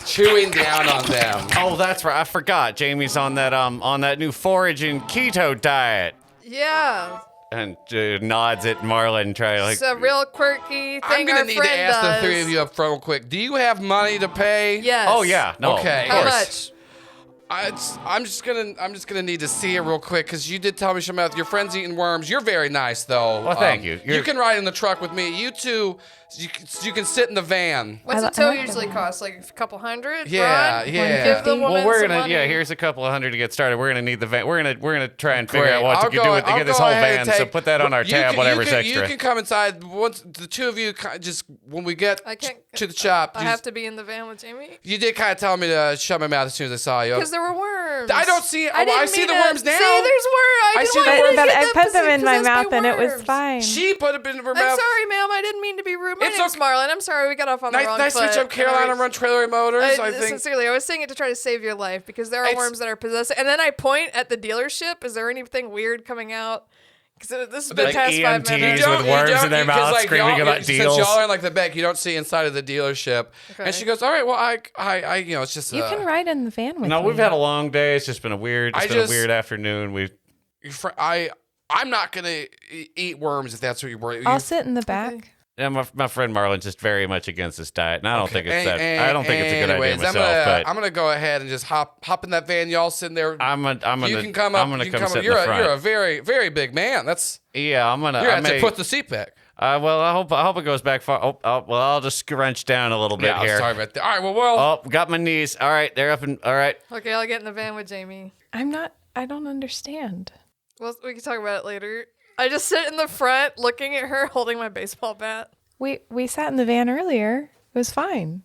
chewing down on them. Oh, that's right. I forgot. Jamie's on that new forage and keto diet. Yeah. And nods at Marlin, try to like. It's a real quirky thing I'm gonna our need to friend ask does. the 3 of you up front real quick. Do you have money to pay? Yes. Oh yeah, no. Okay. Of How course. much? I'm just gonna need to see it real quick because you did tell me something about your friends eating worms. You're very nice though. Well, thank you. You can ride in the truck with me. You two, you can sit in the van. What's I a tow like usually them. cost? Like a couple hundred? Yeah, Ron? yeah. Give the woman Well, we're some gonna money. here's a couple of $100 to get started. We're gonna need the van. We're gonna try and figure Great. out what I'll to do with to I'll get this go whole ahead and van. So take- put that on our you tab, can- whatever's you can, extra. You can come inside once the 2 of you just when we get I can't. to the shop. I you, have to be in the van with Jamie you did kind of tell me to shut my mouth as soon as I saw you. because there were worms. I don't see. I didn't see mean the to- worms now. See, there's worms. I didn't see want the you to worms. But get I that put them in my possessed by mouth and it was worms. fine. She put it in her I'm mouth. sorry, ma'am. I didn't mean to be rude. My It's name's okay. Marlin. I'm sorry. We got off on the wrong Nice to meet you. I'm foot. Caroline. I run Trailer Motors. I think. Sincerely, I was saying it to try to save your life because there are It's- worms that are possessed. And then I point at the dealership. Is there anything weird coming out? Because this has been Like past 5 EMTs minutes. with worms in their mouth screaming about deals. Since y'all are in like the back, you don't see inside of the dealership. Okay. And she goes, all right, well, I you know, it's just. You can ride in the van with No, me. we've had a long day. It's just been a weird afternoon. I'm not gonna eat worms if that's what you're worried. I'll sit in the back. Yeah, my friend Marlin's just very much against this diet, and I don't think it's that. I don't think it's a good idea anyways, myself. I'm gonna go ahead and just hop in that van. Y'all sitting there. I'm gonna you can come up. I'm gonna you come can sit you're in the front. You're a very, very big man. That's. Yeah, I'm gonna. You're I gonna have may, to put the seat back. Well, I hope it goes back far. Well, I'll just scrunch down a little bit Yeah, here. sorry about that. All right, well. Oh, got my knees. All right, they're up and all right. Okay, I'll get in the van with Jamie. I don't understand. Well, we can talk about it later. I just sit in the front looking at her holding my baseball bat. We sat in the van earlier. It was fine.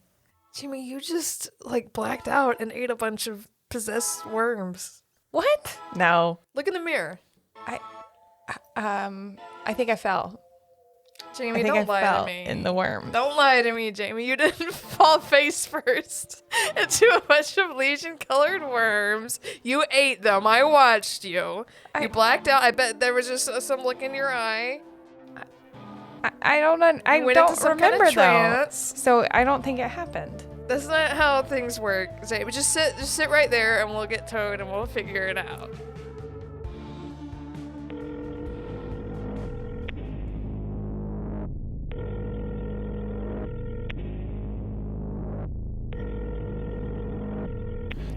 Jimmy, you just like blacked out and ate a bunch of possessed worms. What? No. Look in the mirror. I think I fell. Jamie, I think don't I lie fell to me. in the worm. Don't lie to me, Jamie. You didn't fall face first into a bunch of lesion-colored worms. You ate them. I watched you. You blacked out. I bet there was just some look in your eye. I don't went into don't some kind of remember though. trance. So I don't think it happened. That's not how things work, Jamie. Just sit right there, and we'll get towed, and we'll figure it out.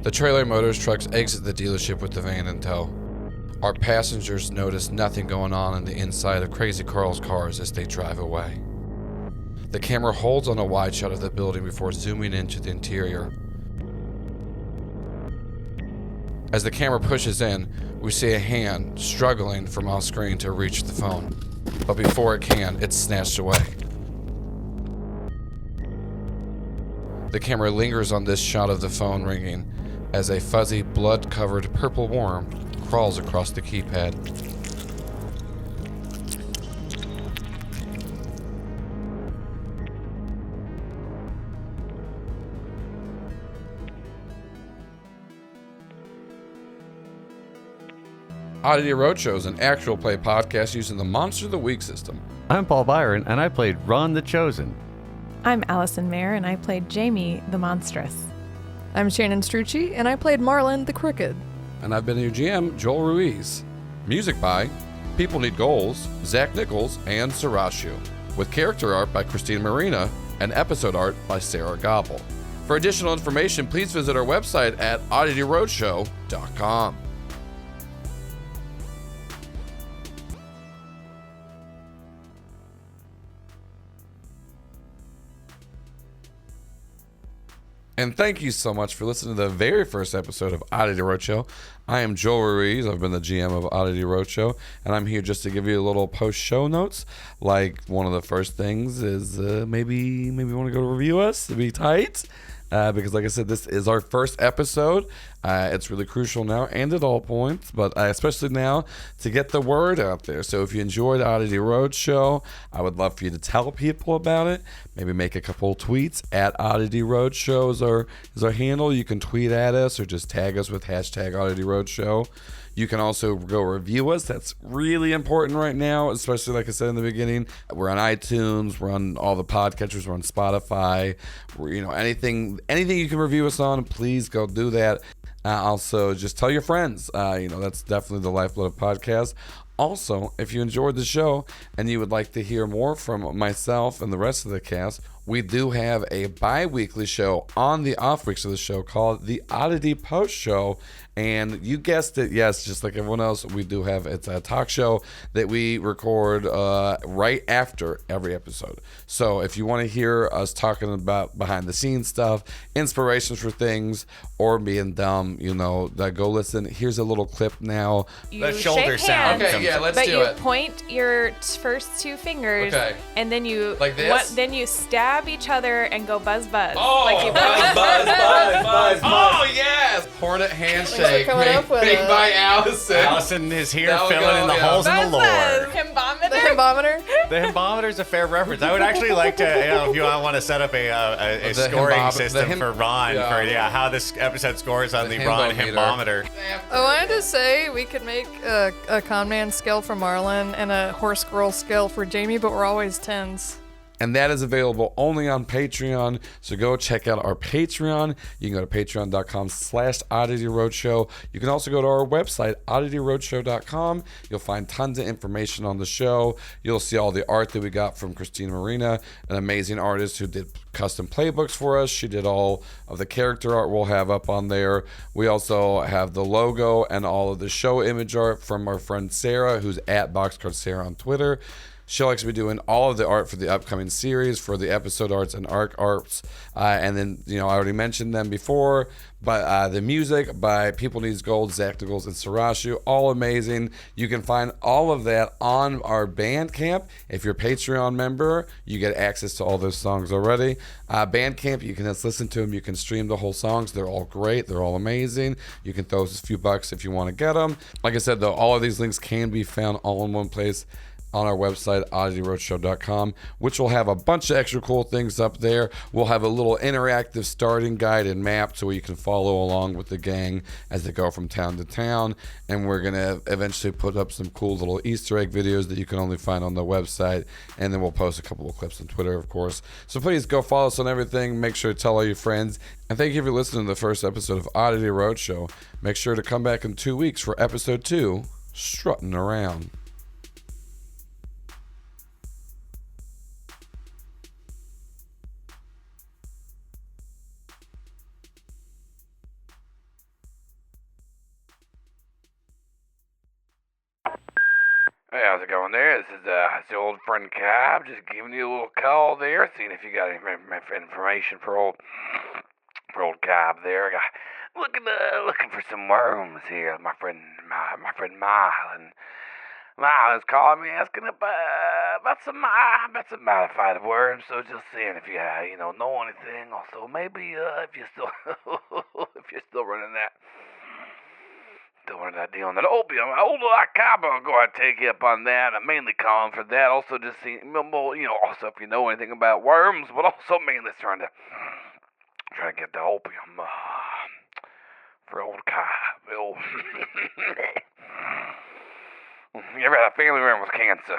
The Trailer Motors trucks exit the dealership with the van in tow. Our passengers notice nothing going on in the inside of Crazy Carl's cars as they drive away. The camera holds on a wide shot of the building before zooming into the interior. As the camera pushes in, we see a hand struggling from off screen to reach the phone. But before it can, it's snatched away. The camera lingers on this shot of the phone ringing as a fuzzy, blood-covered purple worm crawls across the keypad. Oddity Roadshow is an actual play podcast using the Monster of the Week system. I'm Paul Byron, and I played Ron the Chosen. I'm Allison Maier, and I played Jamie the Monstrous. I'm Shannon Strucci, and I played Marlin the Crooked. And I've been your GM, Joel Ruiz. Music by People Need Goals, Zach Nichols, and Sarashu, with character art by Christina Marina and episode art by Sarah Gobble. For additional information, please visit our website at oddityroadshow.com. And thank you so much for listening to the very first episode of Oddity Roadshow. I am Joel Ruiz. I've been the GM of Oddity Roadshow, and I'm here just to give you a little post-show notes. Like, one of the first things is maybe you want to go review us. It'd be tight. Because like I said, this is our first episode. It's really crucial now and at all points, but especially now to get the word out there. So if you enjoyed Oddity Roadshow, I would love for you to tell people about it. Maybe make a couple tweets at Oddity Roadshow is our handle. You can tweet at us or just tag us with hashtag Oddity Roadshow. You can also go review us. That's really important right now, especially like I said in the beginning. We're on iTunes. We're on all the podcatchers. We're on Spotify. Anything you can review us on, please go do that. Also, just tell your friends. That's definitely the lifeblood of podcasts. Also, if you enjoyed the show and you would like to hear more from myself and the rest of the cast, we do have a bi-weekly show on the off weeks of the show called the Oddity Post Show. And you guessed it, yes, just like everyone else, it's a talk show that we record right after every episode. So if you want to hear us talking about behind the scenes stuff, inspirations for things, or being dumb, go listen. Here's a little clip now. You shoulder shake sound. hands, Okay, yeah, let's but do you it. point your first two fingers, Okay. and then you Like this? then you stab grab each other and go buzz buzz. Oh, like you buzz. Oh, yes. Hornet handshake. coming up with Made it. by Allison. Allison is here That'll filling go, in the yeah. holes in the Buzz lore. buzz. The Himbometer. himbometer. The himbometer's a fair reference. I would actually like to, if you want to set up a The scoring system for Ron, yeah. how this episode scores on the The Ron himbometer. himbometer. I wanted to say we could make a con man skill for Marlin and a horse squirrel skill for Jamie, but we're always 10s. And that is available only on Patreon. So go check out our Patreon. You can go to patreon.com/Oddity Roadshow. You can also go to our website, oddityroadshow.com. You'll find tons of information on the show. You'll see all the art that we got from Christina Marina, an amazing artist who did custom playbooks for us. She did all of the character art we'll have up on there. We also have the logo and all of the show image art from our friend Sarah, who's at Boxcard Sarah on Twitter. She'll actually be doing all of the art for the upcoming series, for the episode arts and arc arts. And then, I already mentioned them before, but the music by People Needs Gold, Zach Nichols, and Sarashu, all amazing. You can find all of that on our Bandcamp. If you're a Patreon member, you get access to all those songs already. Bandcamp, you can just listen to them. You can stream the whole songs. They're all great. They're all amazing. You can throw us a few bucks if you want to get them. Like I said, though, all of these links can be found all in one place on our website, oddityroadshow.com, which will have a bunch of extra cool things up there. We'll have a little interactive starting guide and map so you can follow along with the gang as they go from town to town. And we're going to eventually put up some cool little Easter egg videos that you can only find on the website. And then we'll post a couple of clips on Twitter, of course. So please go follow us on everything. Make sure to tell all your friends. And thank you for listening to the first episode of Oddity Roadshow. Make sure to come back in 2 weeks for episode 2, Strutting Around. Hey, how's it going there? This is the old friend Cobb, just giving you a little call there, seeing if you got any information for old Cobb there. Looking for some worms here. My friend Marlin. Marlin's calling me asking about some modified worms. So just seeing if you know anything. Also, maybe if you're still running that. Still running that deal on that opium. Old Cobb, I'll go ahead and take you up on that. I'm mainly calling for that. Also, just seeing, also if you know anything about worms, but also mainly trying to get the opium for old Cobb. You ever had a family member with cancer?